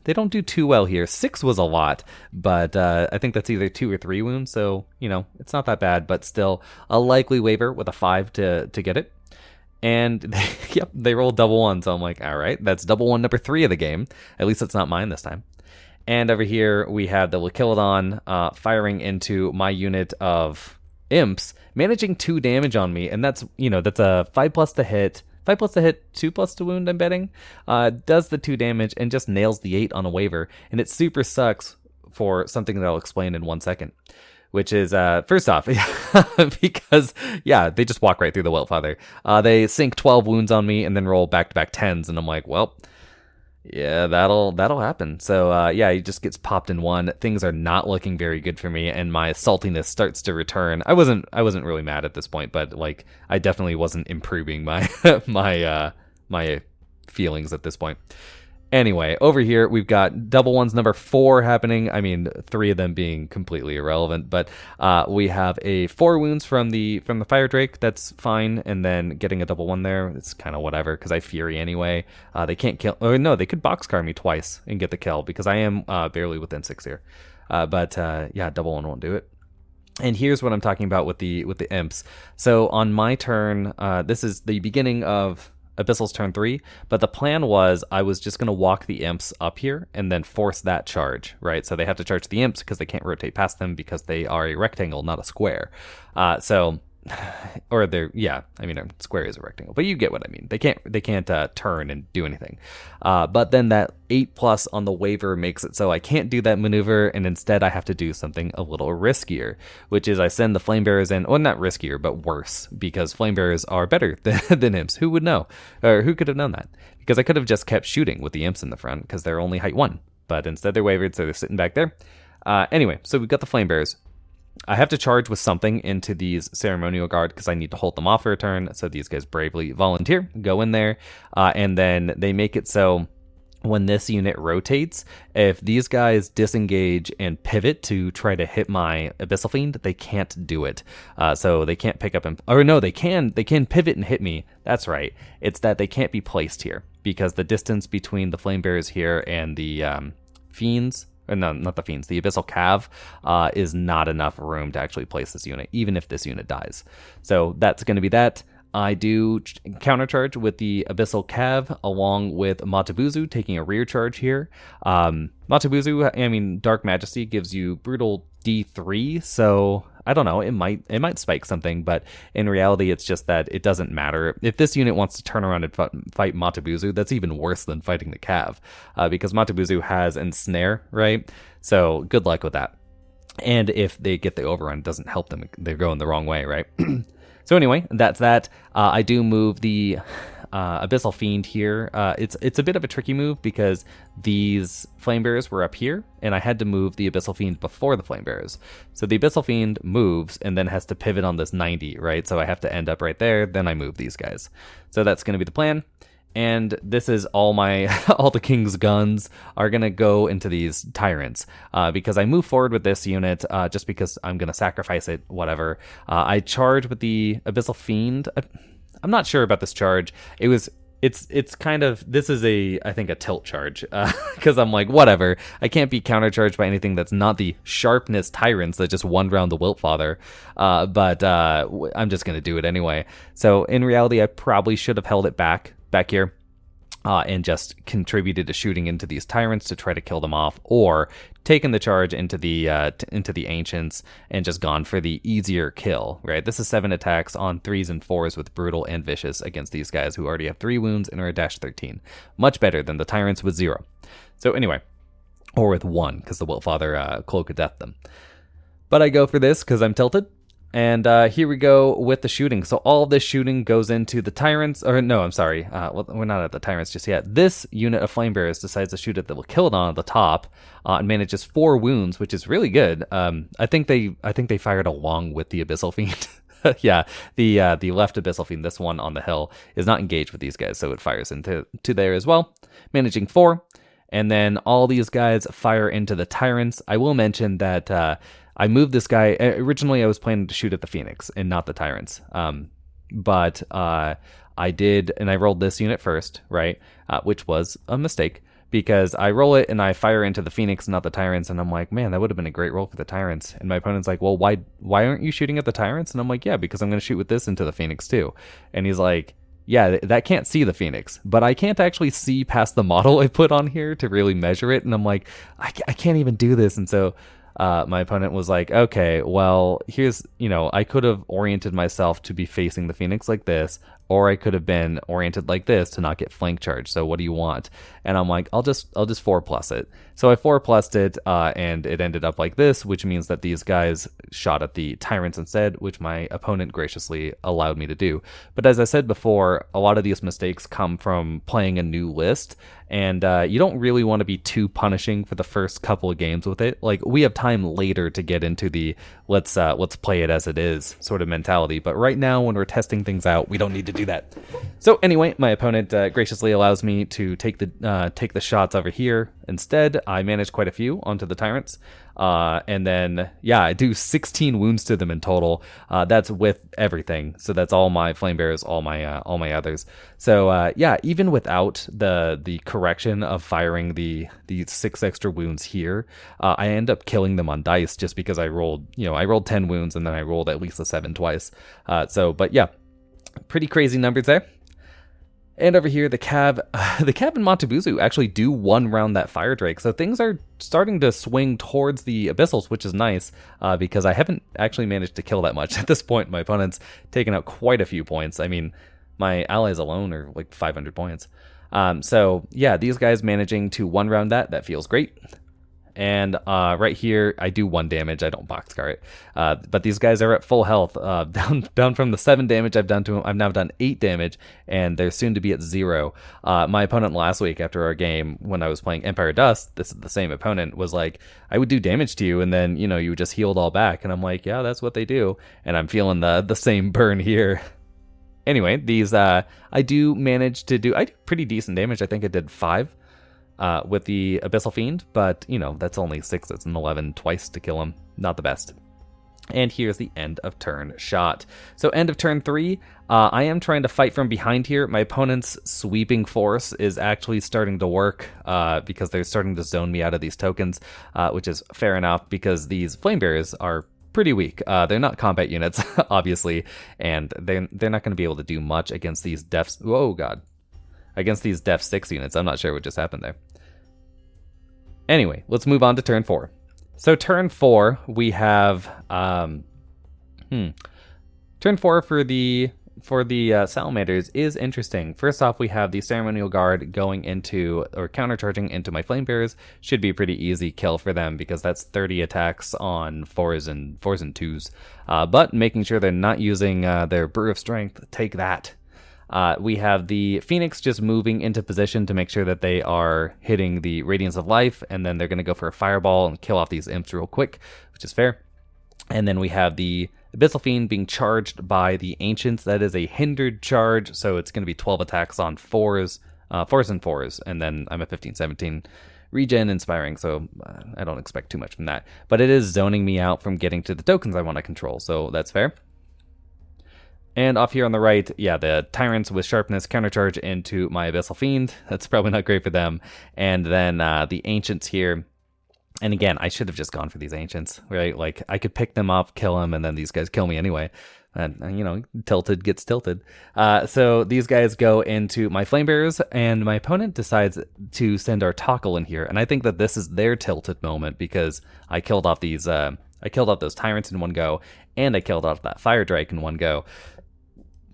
don't do too well here. 6 was a lot, but I think that's either 2 or 3 wounds. So, it's not that bad, but still a likely waiver with a 5 to get it. And they rolled double 1, so I'm like, all right, that's double 1 number 3 of the game. At least it's not mine this time. And over here, we have the Lakiladon firing into my unit of imps, managing 2 damage on me. And that's, that's a 5+ to hit. 5+ to hit, 2+ to wound, I'm betting. Does the 2 damage and just nails the 8 on a waiver. And it super sucks for something that I'll explain in 1 second. Which is, first off, because, they just walk right through the Wildfather. They sink 12 wounds on me and then roll back-to-back 10s. And I'm like, well... yeah, that'll happen. So he just gets popped in 1. Things are not looking very good for me, and my saltiness starts to return. I wasn't really mad at this point, but like I definitely wasn't improving my my feelings at this point. Anyway, over here we've got double ones number 4 happening. I mean, 3 of them being completely irrelevant, but we have a 4 wounds from the Fire Drake. That's fine, and then getting a double 1 there, it's kind of whatever because I Fury anyway. They can't kill. Oh no, they could boxcar me twice and get the kill because I am barely within 6 here. But double 1 won't do it. And here's what I'm talking about with the imps. So on my turn, this is the beginning of Abyssal's turn 3, but the plan was I was just going to walk the imps up here and then force that charge, right? So they have to charge the imps because they can't rotate past them because they are a rectangle, not a square. Or they're, I mean, a square is a rectangle, but you get what I mean. They can't turn and do anything. But then that 8+ on the waiver makes it so I can't do that maneuver, and instead I have to do something a little riskier, which is I send the flame bearers in. Well, not riskier, but worse, because flame bearers are better than imps. Who would know? Or who could have known that? Because I could have just kept shooting with the imps in the front because they're only height 1, but instead they're wavered, so they're sitting back there. Anyway, so we've got the flame bearers. I have to charge with something into these Ceremonial Guard because I need to hold them off for a turn. So these guys bravely volunteer, go in there, and then they make it so when this unit rotates, if these guys disengage and pivot to try to hit my Abyssal Fiend, they can't do it. So they can't pick up they can pivot and hit me. That's right. It's that they can't be placed here because the distance between the Flame Bearers here and the Fiends, no, not the Fiends, the Abyssal Cav is not enough room to actually place this unit, even if this unit dies. So that's going to be that. I do countercharge with the Abyssal Cav along with Matabuzu taking a rear charge here. Matabuzu, I mean, Dark Majesty gives you brutal D3, so I don't know, it might spike something, but in reality it's just that it doesn't matter. If this unit wants to turn around and fight Matabuzu, that's even worse than fighting the Cav, because Matabuzu has Ensnare, right? So good luck with that. And if they get the overrun, it doesn't help them. They're going the wrong way, right? So anyway, that's that. I do move the Abyssal Fiend here. It's a bit of a tricky move because these Flame Bearers were up here, and I had to move the Abyssal Fiend before the Flame Bearers. So the Abyssal Fiend moves and then has to pivot on this 90, right? So I have to end up right there, then I move these guys. So that's going to be the plan. And this is all the King's guns are going to go into these Tyrants because I move forward with this unit just because I'm going to sacrifice it, whatever. I charge with the Abyssal Fiend. I'm not sure about this charge. It's kind of, this is I think a tilt charge because I'm like, whatever. I can't be countercharged by anything that's not the Sharpness Tyrants that just won round the Wiltfather. But I'm just going to do it anyway. So in reality, I probably should have held it back here and just contributed to shooting into these Tyrants to try to kill them off, or taken the charge into the Ancients and just gone for the easier kill, right? This is 7 attacks on 3s and 4s with Brutal and Vicious against these guys who already have 3 wounds and are a dash 13. Much better than the Tyrants with 0. So anyway, or with 1 because the Wiltfather Cloak of Death them. But I go for this because I'm tilted. And here we go with the shooting. So all of this shooting goes into the Tyrants. Or no, I'm sorry. We're not at the Tyrants just yet. This unit of Flame Bearers decides to shoot at the Lakiladon at the top and manages 4 wounds, which is really good. I think they fired along with the Abyssal Fiend. Yeah, the left Abyssal Fiend, this one on the hill, is not engaged with these guys, so it fires into there as well, managing 4. And then all these guys fire into the Tyrants. I will mention that I moved this guy. Originally, I was planning to shoot at the Phoenix and not the Tyrants. But I did, and I rolled this unit first, right? Which was a mistake because I roll it and I fire into the Phoenix, not the Tyrants. And I'm like, man, that would have been a great roll for the Tyrants. And my opponent's like, well, why aren't you shooting at the Tyrants? And I'm like, yeah, because I'm going to shoot with this into the Phoenix too. And he's like, yeah, that can't see the Phoenix, but I can't actually see past the model I put on here to really measure it. And I'm like, I can't even do this. And so my opponent was like, okay, well, here's, I could have oriented myself to be facing the Phoenix like this, or I could have been oriented like this to not get flank charged. So what do you want? And I'm like, I'll just 4+ it. So I 4+'d it, and it ended up like this, which means that these guys shot at the tyrants instead, which my opponent graciously allowed me to do. But as I said before, a lot of these mistakes come from playing a new list, and you don't really want to be too punishing for the first couple of games with it. Like, we have time later to get into the let's play it as it is sort of mentality, but right now when we're testing things out, we don't need to do that. So anyway, my opponent graciously allows me to take the shots over here instead. I manage quite a few onto the tyrants, and then I do 16 wounds to them in total. That's with everything, so that's all my flame bearers, all my others. So even without the correction of firing the 6 extra wounds here, I end up killing them on dice just because I rolled 10 wounds and then I rolled at least a 7 twice. Pretty crazy numbers there. And over here, the Cav and Montebuzu actually do one round that Fire Drake. So things are starting to swing towards the Abyssals, which is nice, because I haven't actually managed to kill that much at this point. My opponent's taken out quite a few points. I mean, my allies alone are like 500 points. These guys managing to one round that feels great. And right here, I do 1 damage. I don't boxcar it. But these guys are at full health. Down from the 7 damage I've done to them, I've now done 8 damage, and they're soon to be at 0. My opponent last week after our game, when I was playing Empire Dust, this is the same opponent, was like, I would do damage to you, and then, you just healed all back. And I'm like, yeah, that's what they do. And I'm feeling the same burn here. Anyway, these, I do pretty decent damage. I think I did 5. With the Abyssal Fiend, but, that's only 6. It's an 11 twice to kill him. Not the best. And here's the end of turn shot. So end of turn 3, I am trying to fight from behind here. My opponent's sweeping force is actually starting to work, because they're starting to zone me out of these tokens, which is fair enough because these Flame Bearers are pretty weak. They're not combat units, obviously, and they're not going to be able to do much against these Def... Oh, God. Against these Def 6 units. I'm not sure what just happened there. Anyway, let's move on to turn 4. So turn 4, we have turn 4 for the Salamanders is interesting. First off, we have the Ceremonial Guard going into, or countercharging into my Flame Bearers. Should be a pretty easy kill for them because that's 30 attacks on 4s and 2s. But making sure they're not using their Brew of Strength, take that. We have the Phoenix just moving into position to make sure that they are hitting the Radiance of Life, and then they're going to go for a Fireball and kill off these imps real quick, which is fair. And then we have the Abyssal Fiend being charged by the Ancients. That is a hindered charge, so it's going to be 12 attacks on 4s and 4s, and then I'm at 15, 17 regen inspiring, so I don't expect too much from that. But it is zoning me out from getting to the tokens I want to control, so that's fair. And off here on the right, the Tyrants with Sharpness countercharge into my Abyssal Fiend. That's probably not great for them. And then the Ancients here. And again, I should have just gone for these Ancients, right? Like, I could pick them up, kill them, and then these guys kill me anyway. And, tilted gets tilted. So these guys go into my Flame Bearers, and my opponent decides to send our Tockle in here. And I think that this is their tilted moment because I killed off these... I killed off those Tyrants in one go, and I killed off that Fire Drake in one go.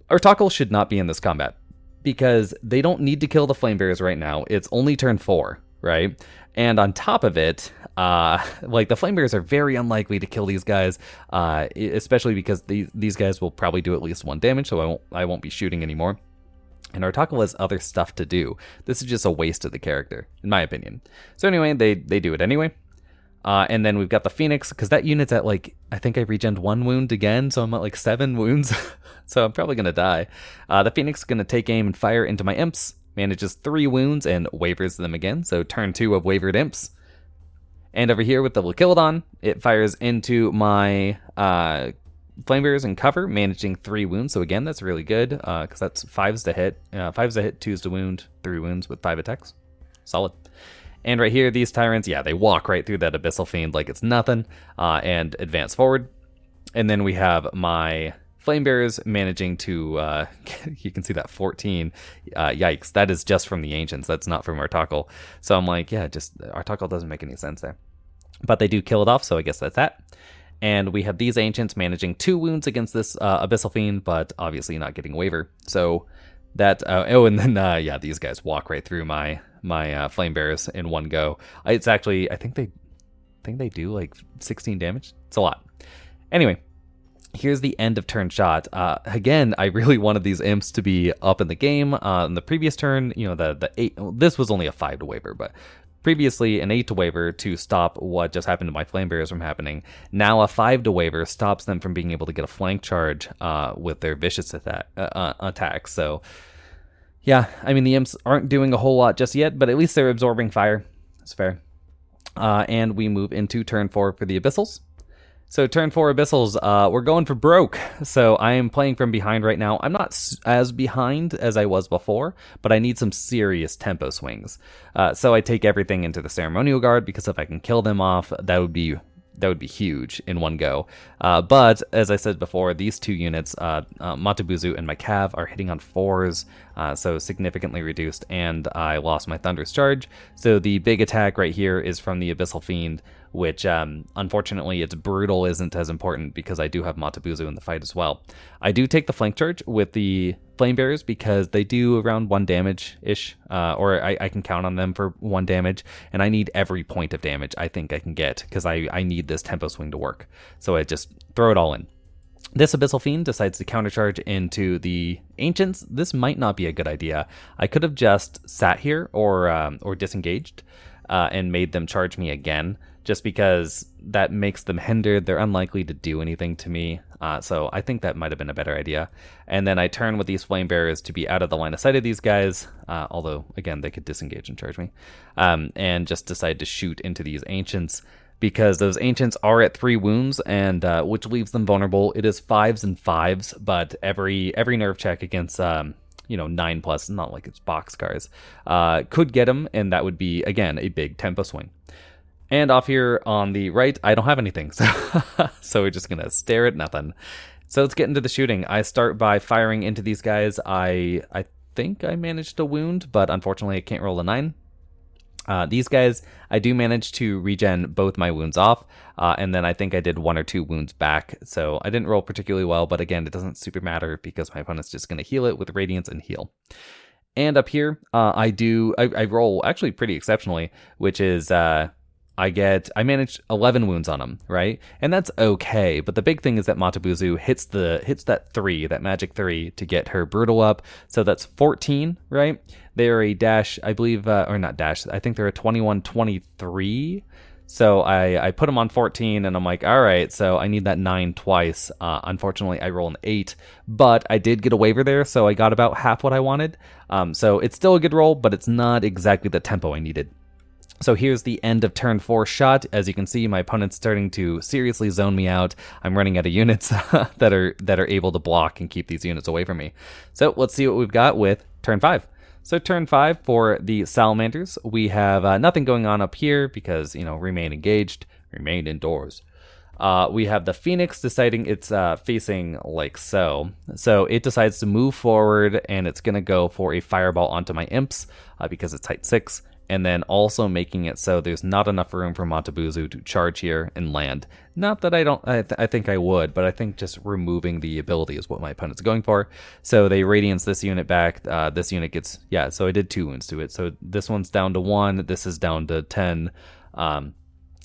Our Tockle should not be in this combat because they don't need to kill the Flame Bearers right now. It's only turn 4, right? And on top of it, the Flame Bearers are very unlikely to kill these guys, especially because these guys will probably do at least 1 damage, so I won't be shooting anymore. And our Tockle has other stuff to do. This is just a waste of the character, in my opinion. So anyway, they do it anyway. And then we've got the Phoenix, because that unit's at, I think I regened 1 wound again, so I'm at, 7 wounds. So I'm probably going to die. The Phoenix is going to take aim and fire into my imps, manages 3 wounds, and wavers them again, so turn 2 of wavered imps. And over here with the Lakiladon, it fires into my Flame Bearers and cover, managing 3 wounds, so again, that's really good, because that's 5s to hit, 5s to hit, 2s to wound, 3 wounds with 5 attacks. Solid. And right here, these Tyrants, they walk right through that Abyssal Fiend like it's nothing, and advance forward. And then we have my Flame Bearers managing to, you can see that 14. Yikes, that is just from the Ancients. That's not from Artakal. So I'm like, yeah, just Artakal doesn't make any sense there. But they do kill it off, so I guess that's that. And we have these Ancients managing 2 wounds against this Abyssal Fiend, but obviously not getting a waiver. So that, and then, yeah, these guys walk right through my Flame Bearers in one go. It's actually, I think they do like 16 damage. It's a lot. Anyway, here's the end of turn shot. Again, I really wanted these imps to be up in the game. In the previous turn, you know, the 8, this was only a 5 to waiver, but previously an 8 to waiver to stop what just happened to my Flame Bearers from happening. Now a 5 to waiver stops them from being able to get a flank charge with their vicious attacks. So yeah, I mean, the imps aren't doing a whole lot just yet, but at least they're absorbing fire. It's fair. And we move into turn 4 for the Abyssals. So turn 4 Abyssals, we're going for broke. So I am playing from behind right now. I'm not as behind as I was before, but I need some serious tempo swings. So I take everything into the Ceremonial Guard, because if I can kill them off, that would be huge in one go. But as I said before, these 2 units, Matabuzu and my Cav, are hitting on 4s, so significantly reduced, and I lost my Thunder's Charge. So the big attack right here is from the Abyssal Fiend, which unfortunately its brutal isn't as important because I do have Matabuzu in the fight as well. I do take the flank charge with the Flame Bearers because they do around 1 damage-ish, or I can count on them for 1 damage, and I need every point of damage I think I can get because I need this tempo swing to work. So I just throw it all in. This Abyssal Fiend decides to countercharge into the Ancients. This might not be a good idea. I could have just sat here or disengaged and made them charge me again, just because that makes them hindered. They're unlikely to do anything to me. So I think that might have been a better idea. And then I turn with these Flame Bearers to be out of the line of sight of these guys, although, again, they could disengage and charge me, and just decide to shoot into these Ancients, because those Ancients are at 3 wounds, and which leaves them vulnerable. It is 5s and 5s, but every nerve check against 9+, not like it's boxcars, could get them, and that would be, again, a big tempo swing. And off here on the right, I don't have anything, so we're just gonna stare at nothing. So let's get into the shooting. I start by firing into these guys. I think I managed a wound, but unfortunately I can't roll a 9. These guys, I do manage to regen both my wounds off, and then I think I did 1 or 2 wounds back, so I didn't roll particularly well, but again, it doesn't super matter because my opponent's just going to heal it with Radiance and heal. And up here, I roll actually pretty exceptionally, which is I managed 11 wounds on him, right? And that's okay, but the big thing is that Matabuzu hits that 3, that magic 3, to get her brutal up, so that's 14, right? They're a dash, I believe, or not dash, I think they're a 21-23, so I put them on 14, and I'm like, alright, so I need that 9 twice. Unfortunately, I roll an 8, but I did get a waiver there, so I got about half what I wanted. So it's still a good roll, but it's not exactly the tempo I needed. So here's the end of turn 4 shot. As you can see, my opponent's starting to seriously zone me out. I'm running out of units that are able to block and keep these units away from me. So let's see what we've got with turn 5. So turn 5 for the Salamanders, we have nothing going on up here because, remain engaged, remain indoors. We have the Phoenix deciding it's facing like so. So it decides to move forward, and it's going to go for a fireball onto my imps because it's height 6. And then also making it so there's not enough room for Matabuzu to charge here and land. Not that I think I would, but I think just removing the ability is what my opponent's going for. So they Radiance this unit back. This unit gets, so I did 2 wounds to it. So this one's down to 1, this is down to 10, and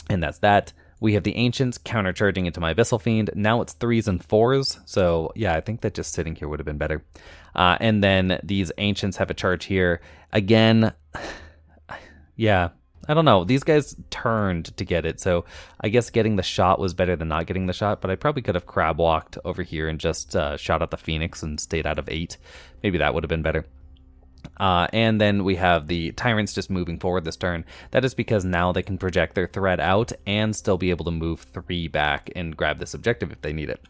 that's that. We have the Ancients countercharging into my Abyssal Fiend. Now it's 3s and 4s, so yeah, I think that just sitting here would have been better. And then these Ancients have a charge here. Again, yeah, I don't know. These guys turned to get it, so I guess getting the shot was better than not getting the shot, but I probably could have crab walked over here and just shot at the Phoenix and stayed out of 8. Maybe that would have been better. And then we have the Tyrants just moving forward this turn. That is because now they can project their threat out and still be able to move 3 back and grab this objective if they need it.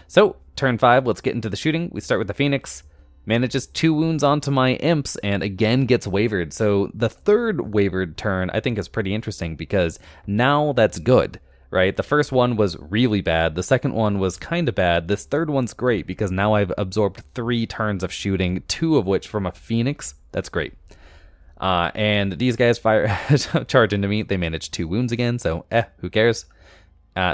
So, turn 5, let's get into the shooting. We start with the Phoenix. Manages 2 wounds onto my imps and again gets wavered. So the third wavered turn I think is pretty interesting because now that's good, right? The first one was really bad. The second one was kind of bad. This third one's great because now I've absorbed 3 turns of shooting, 2 of which from a Phoenix. That's great. And these guys charge into me. They manage 2 wounds again, so who cares?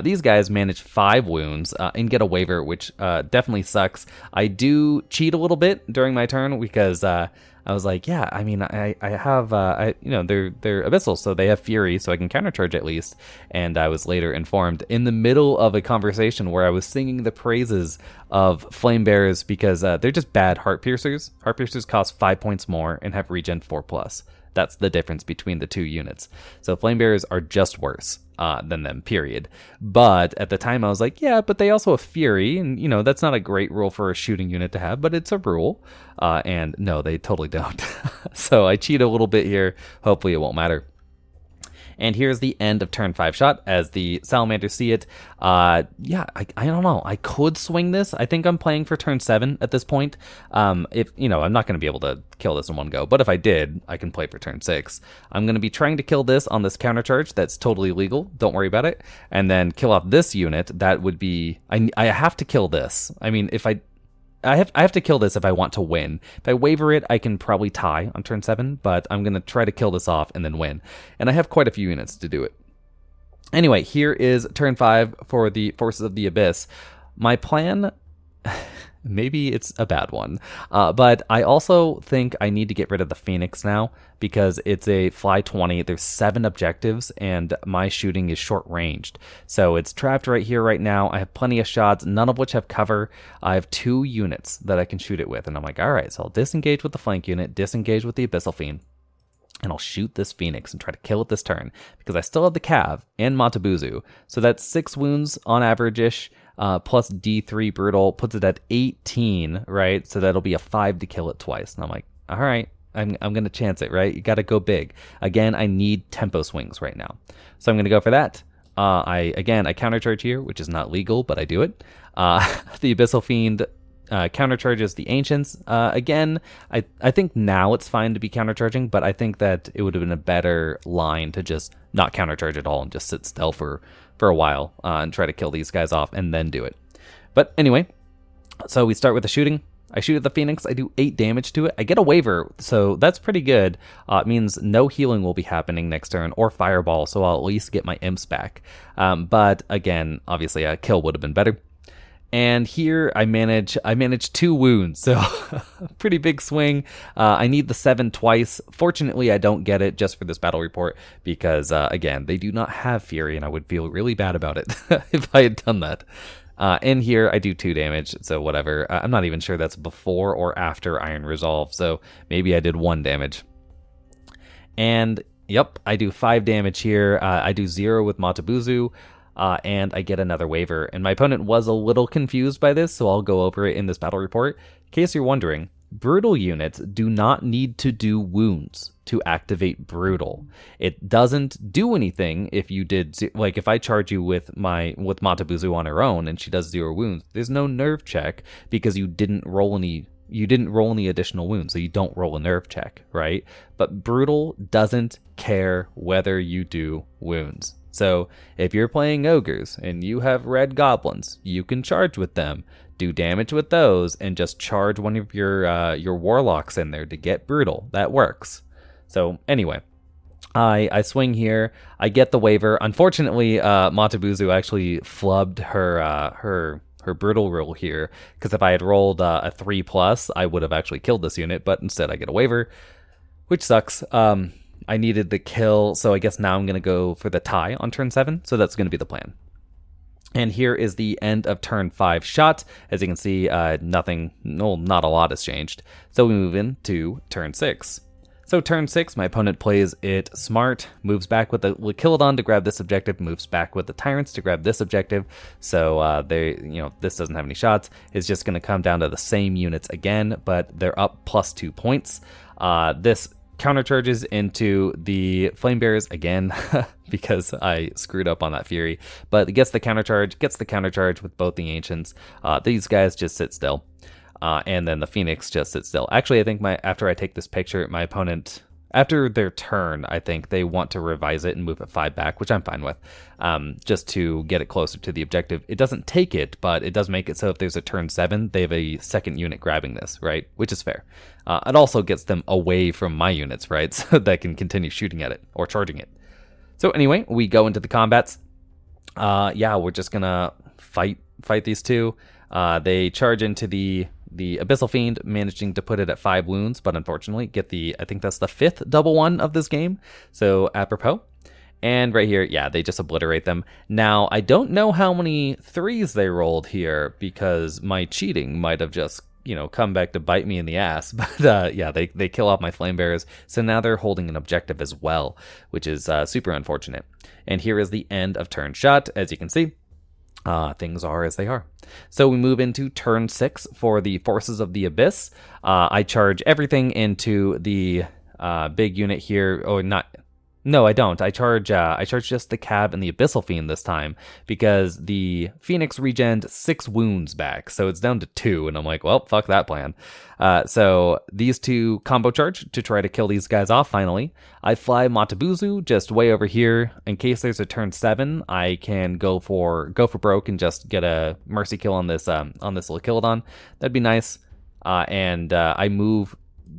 These guys manage 5 wounds and get a waiver, which definitely sucks. I do cheat a little bit during my turn because I was like, yeah, I mean, I have, they're abyssal, so they have fury, so I can countercharge at least. And I was later informed in the middle of a conversation where I was singing the praises of flame bearers because they're just bad heart piercers. Heart piercers cost 5 points more and have regen 4+. That's the difference between the 2 units. So flame bearers are just worse than them, period. But at the time I was like, yeah, but they also have fury, and that's not a great rule for a shooting unit to have, but it's a rule. And no, they totally don't. So I cheat a little bit here. Hopefully it won't matter. And here's the end of turn 5 shot as the Salamanders see it. I don't know. I could swing this. I think I'm playing for turn 7 at this point. I'm not going to be able to kill this in one go, but if I did, I can play for turn 6. I'm going to be trying to kill this on this countercharge. That's totally legal. Don't worry about it. And then kill off this unit. That would be... I have to kill this. I mean, I have to kill this if I want to win. If I waver it, I can probably tie on turn 7, but I'm going to try to kill this off and then win. And I have quite a few units to do it. Anyway, here is turn 5 for the Forces of the Abyss. My plan... Maybe it's a bad one, but I also think I need to get rid of the Phoenix now because it's a fly 20. There's 7 objectives and my shooting is short ranged. So it's trapped right here right now. I have plenty of shots, none of which have cover. I have 2 units that I can shoot it with. And I'm like, all right, so I'll disengage with the flank unit, disengage with the Abyssal Fiend, and I'll shoot this Phoenix and try to kill it this turn because I still have the Cav and Matabuzu. So that's 6 wounds on average-ish. Plus D3 brutal puts it at 18, right? So that'll be a 5 to kill it twice. And I'm like, all right, I'm going to chance it, right? You got to go big. Again, I need tempo swings right now. So I'm going to go for that. I countercharge here, which is not legal, but I do it. The Abyssal Fiend countercharges the Ancients. Again, I think now it's fine to be countercharging, but I think that it would have been a better line to just not countercharge at all and just sit still for a while and try to kill these guys off and then do it. But anyway, so we start with the shooting. I shoot at the Phoenix. I do 8 damage to it. I get a waiver, so that's pretty good. It means no healing will be happening next turn or fireball, so I'll at least get my imps back. But again, obviously a kill would have been better. And here I manage 2 wounds, so pretty big swing. I need the 7 twice. Fortunately, I don't get it just for this battle report because, again, they do not have Fury, and I would feel really bad about it if I had done that. In here, I do 2 damage, so whatever. I'm not even sure that's before or after Iron Resolve, so maybe I did 1 damage. And, yep, I do 5 damage here. I do 0 with Matabuzu. And I get another waiver. And my opponent was a little confused by this, so I'll go over it in this battle report. In case you're wondering, Brutal units do not need to do wounds to activate Brutal. It doesn't do anything if you did, like if I charge you with Matabuzu on her own and she does 0 wounds, there's no nerve check because you didn't roll any additional wounds, so you don't roll a nerve check, right? But Brutal doesn't care whether you do wounds. So if you're playing ogres and you have red goblins, you can charge with them, do damage with those, and just charge one of your warlocks in there to get Brutal. That works. So anyway, I swing here. I get the waiver. Unfortunately, Matabuzu actually flubbed her Brutal rule here, because if I had rolled a 3+, I would have actually killed this unit, but instead I get a waiver, which sucks. I needed the kill, so I guess now I'm going to go for the tie on turn 7, so that's going to be the plan. And here is the end of turn 5 shot. As you can see, not a lot has changed. So we move into turn 6. So turn 6, my opponent plays it smart, moves back with the Kilodon to grab this objective, moves back with the Tyrants to grab this objective. So this doesn't have any shots. It's just going to come down to the same units again, but they're up +2 points. This countercharges into the Flame Bearers again because I screwed up on that Fury, but it gets the countercharge with both the Ancients. These guys just sit still, and then the Phoenix just sits still. Actually, I think after I take this picture, my opponent after their turn, I think they want to revise it and move it 5 back, which I'm fine with, just to get it closer to the objective. It doesn't take it, but it does make it so if there's a turn 7, they have a second unit grabbing this, right? Which is fair. It also gets them away from my units, right? So that I can continue shooting at it or charging it. So anyway, we go into the combats. Yeah, we're just gonna fight these two. They charge into the Abyssal Fiend, managing to put it at 5 wounds, but unfortunately get I think that's the 5th double 1 of this game, so apropos. And right here, yeah, they just obliterate them. Now, I don't know how many 3s they rolled here, because my cheating might have just, come back to bite me in the ass. But yeah, they kill off my Flame Bearers, so now they're holding an objective as well, which is super unfortunate. And here is the end of turn shot, as you can see. Things are as they are. So we move into turn 6 for the Forces of the Abyss. I charge everything into the big unit here. Oh, not. No, I don't. I charge just the Cab and the Abyssal Fiend this time, because the Phoenix regened 6 wounds back, so it's down to 2, and I'm like, well, fuck that plan. So these two combo charge to try to kill these guys off finally. I fly Matabuzu just way over here. In case there's a turn 7, I can go for broke and just get a mercy kill on this Lachilodon. That'd be nice. And I move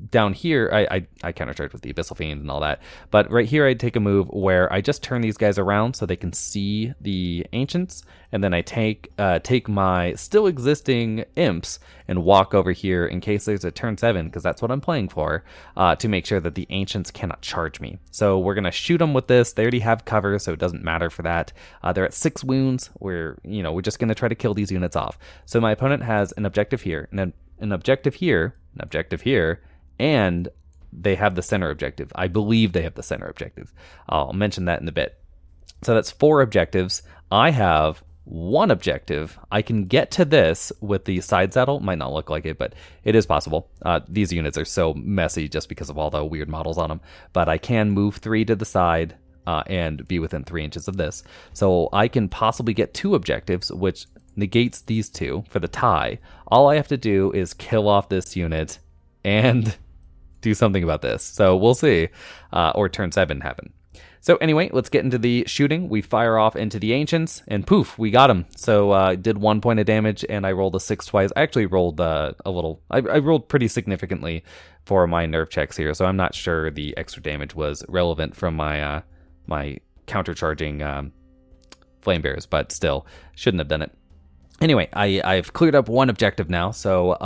down here. I countercharge with the Abyssal Fiend and all that, but right here I take a move where I just turn these guys around so they can see the Ancients, and then I take my still existing Imps and walk over here in case there's a turn 7, because that's what I'm playing for, to make sure that the Ancients cannot charge me. So we're gonna shoot them with this. They already have cover, so it doesn't matter for that. They're at 6 wounds. We're just gonna try to kill these units off. So my opponent has an objective here, and then an objective here, an objective here, and they have the center objective. I believe they have the center objective. I'll mention that in a bit. So that's 4 objectives. I have 1 objective. I can get to this with the side saddle. Might not look like it, but it is possible. These units are so messy just because of all the weird models on them. But I can move 3 to the side and be within 3 inches of this. So I can possibly get 2 objectives, which negates these 2 for the tie. All I have to do is kill off this unit and do something about this. So we'll see. Or turn 7 happen. So anyway, let's get into the shooting. We fire off into the Ancients, and poof, we got him. So did 1 point of damage, and I rolled a 6 twice. I actually rolled a little. I rolled pretty significantly for my nerve checks here, so I'm not sure the extra damage was relevant from my my countercharging Flame Bearers, but still, shouldn't have done it. Anyway, I've cleared up 1 objective now, so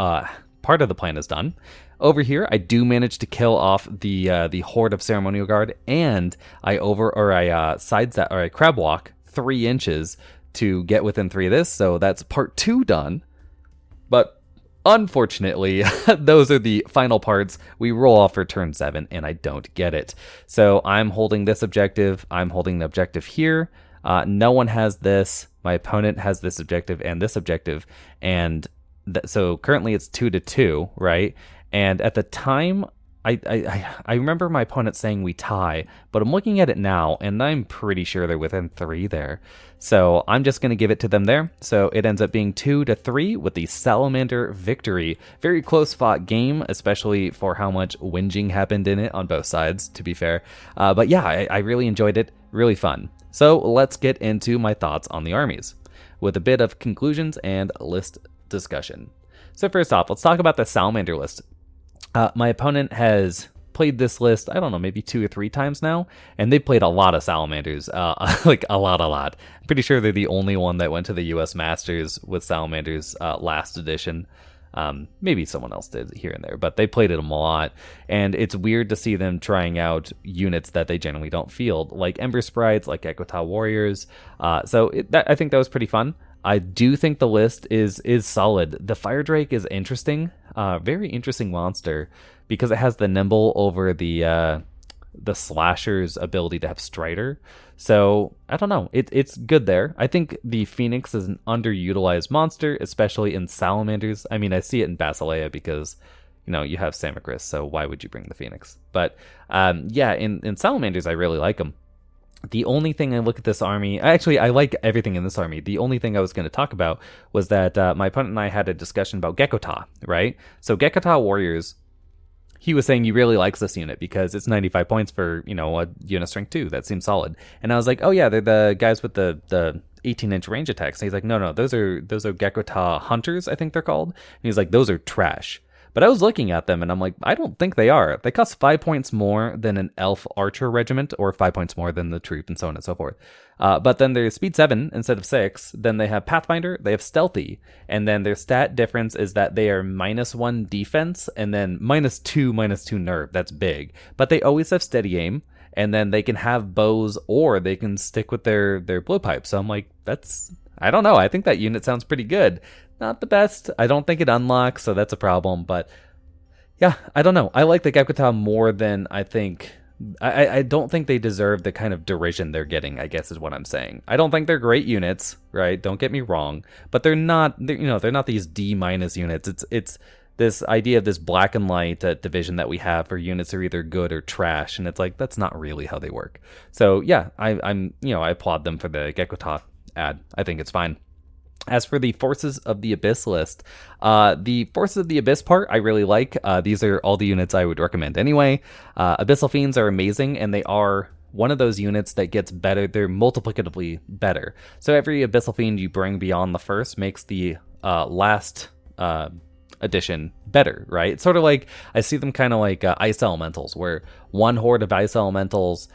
part of the plan is done. Over here, I do manage to kill off the Horde of Ceremonial Guard, and I crab walk 3 inches to get within 3 of this, so that's part 2 done. But unfortunately, those are the final parts. We roll off for turn 7, and I don't get it. So I'm holding this objective. I'm holding the objective here. No one has this. My opponent has this objective and this objective, and so currently it's 2-2, right? And at the time, I remember my opponent saying we tie, but I'm looking at it now, and I'm pretty sure they're within 3 there. So I'm just going to give it to them there. So it ends up being 2-3 with the Salamander victory. Very close fought game, especially for how much whinging happened in it on both sides, to be fair. But yeah, I really enjoyed it. Really fun. So let's get into my thoughts on the armies, with a bit of conclusions and list discussion. So first off, let's talk about the Salamander list. My opponent has played this list, I don't know, maybe 2 or 3 times now, and they played a lot of Salamanders, like a lot. I'm pretty sure they're the only one that went to the US Masters with Salamanders last edition. Maybe someone else did here and there, but they played them a lot, and it's weird to see them trying out units that they generally don't field, like Ember Sprites, like Ekota Warriors. So I think that was pretty fun. I do think the list is solid. The Fire Drake is interesting, very interesting monster, because it has the nimble over the Slasher's ability to have Strider. So I don't know, it's good there. I think the Phoenix is an underutilized monster, especially in Salamanders. I mean, I see it in Basileia because you have Samacris, so why would you bring the Phoenix? But yeah, in Salamanders, I really like them. The only thing I look at this army, actually, I like everything in this army. The only thing I was going to talk about was that my opponent and I had a discussion about Gekota, right? So Gekota Warriors, he was saying he really likes this unit because it's 95 points for, you know, a unit strength 2. That seems solid. And I was like, oh yeah, they're the guys with the 18-inch range attacks. And he's like, no, those are Gekota Hunters, I think they're called. And he's like, those are trash. But I was looking at them and I'm like, I don't think they are. They cost 5 points more than an elf archer regiment, or 5 points more than the troop, and so on and so forth. But then there's speed 7 instead of 6. Then they have Pathfinder, they have stealthy, and then their stat difference is that they are -1 defense and then -2 nerve. That's big. But they always have steady aim, and then they can have bows or they can stick with their blowpipe. So I'm like, I don't know. I think that unit sounds pretty good. Not the best. I don't think it unlocks, so that's a problem. But yeah, I don't know. I like the Gekota more than I think. I don't think they deserve the kind of derision they're getting, I guess is what I'm saying. I don't think they're great units, right? Don't get me wrong. But they're not these D- units. It's this idea of this black and light division that we have for units are either good or trash. And it's like, that's not really how they work. So yeah, I applaud them for the Gekota ad. I think it's fine. As for the Forces of the Abyss list, the Forces of the Abyss part I really like. These are all the units I would recommend anyway. Abyssal Fiends are amazing, and they are one of those units that gets better. They're multiplicatively better. So every Abyssal Fiend you bring beyond the first makes the last edition better, right? It's sort of like, I see them kind of like Ice Elementals, where one horde of Ice Elementals,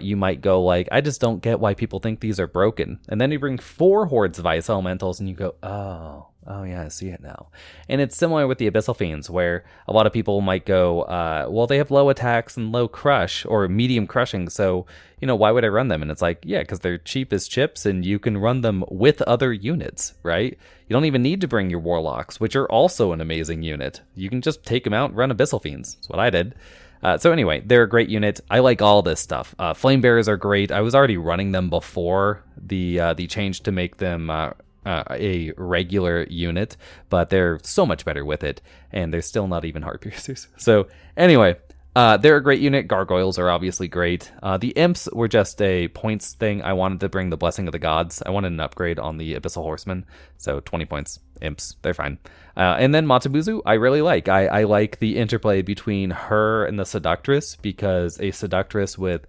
you might go like, I just don't get why people think these are broken. And then you bring 4 hordes of Ice Elementals and you go, oh yeah, I see it now. And it's similar with the Abyssal Fiends, where a lot of people might go, well, they have low attacks and low crush or medium crushing, so, you know, why would I run them? And it's like, yeah, because they're cheap as chips and you can run them with other units, right? You don't even need to bring your Warlocks, which are also an amazing unit. You can just take them out and run Abyssal Fiends. That's what I did. So anyway, they're a great unit. I like all this stuff. Flame Bearers are great. I was already running them before the change to make them a regular unit, but they're so much better with it, and they're still not even heart piercers. So anyway, they're a great unit. Gargoyles are obviously great. The Imps were just a points thing. I wanted to bring the Blessing of the Gods. I wanted an upgrade on the Abyssal Horseman, so 20 points. Imps, they're fine. And then Matabuzu, I really like. I like the interplay between her and the Seductress, because a Seductress with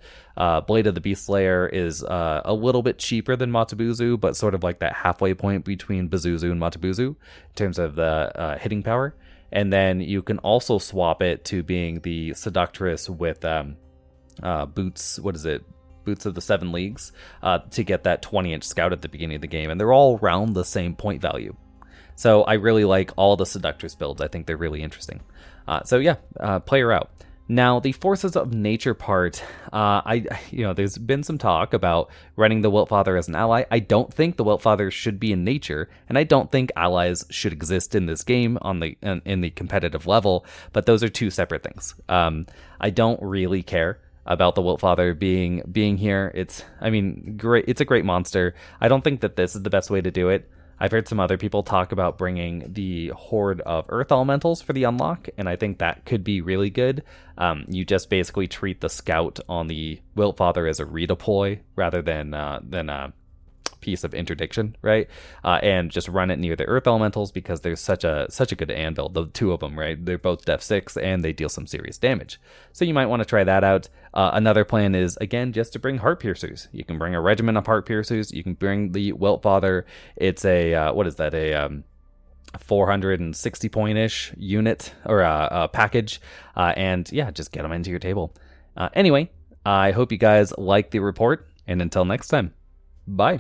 Blade of the Beast Slayer is a little bit cheaper than Matabuzu, but sort of like that halfway point between Bazuzu and Matabuzu in terms of the hitting power. And then you can also swap it to being the Seductress with Boots, Boots of the 7 Leagues, to get that 20-inch scout at the beginning of the game. And they're all around the same point value. So I really like all the Seductress builds. I think they're really interesting. So yeah, play her out. Now, the Forces of Nature part, there's been some talk about running the Wiltfather as an ally. I don't think the Wiltfather should be in nature, and I don't think allies should exist in this game in the competitive level, but those are two separate things. I don't really care about the Wiltfather being here. It's great. It's a great monster. I don't think that this is the best way to do it. I've heard some other people talk about bringing the Horde of Earth Elementals for the unlock, and I think that could be really good. You just basically treat the Scout on the Wiltfather as a redeploy rather than a piece of interdiction, right? And just run it near the Earth Elementals, because there's such a good anvil, the two of them, right? They're both Def 6 and they deal some serious damage. So you might want to try that out. Another plan is, again, just to bring Heart Piercers. You can bring a regiment of Heart Piercers. You can bring the Wiltfather. It's a, a 460 point-ish unit, or a package. And yeah, just get them into your table. Anyway, I hope you guys like the report, and until next time, bye.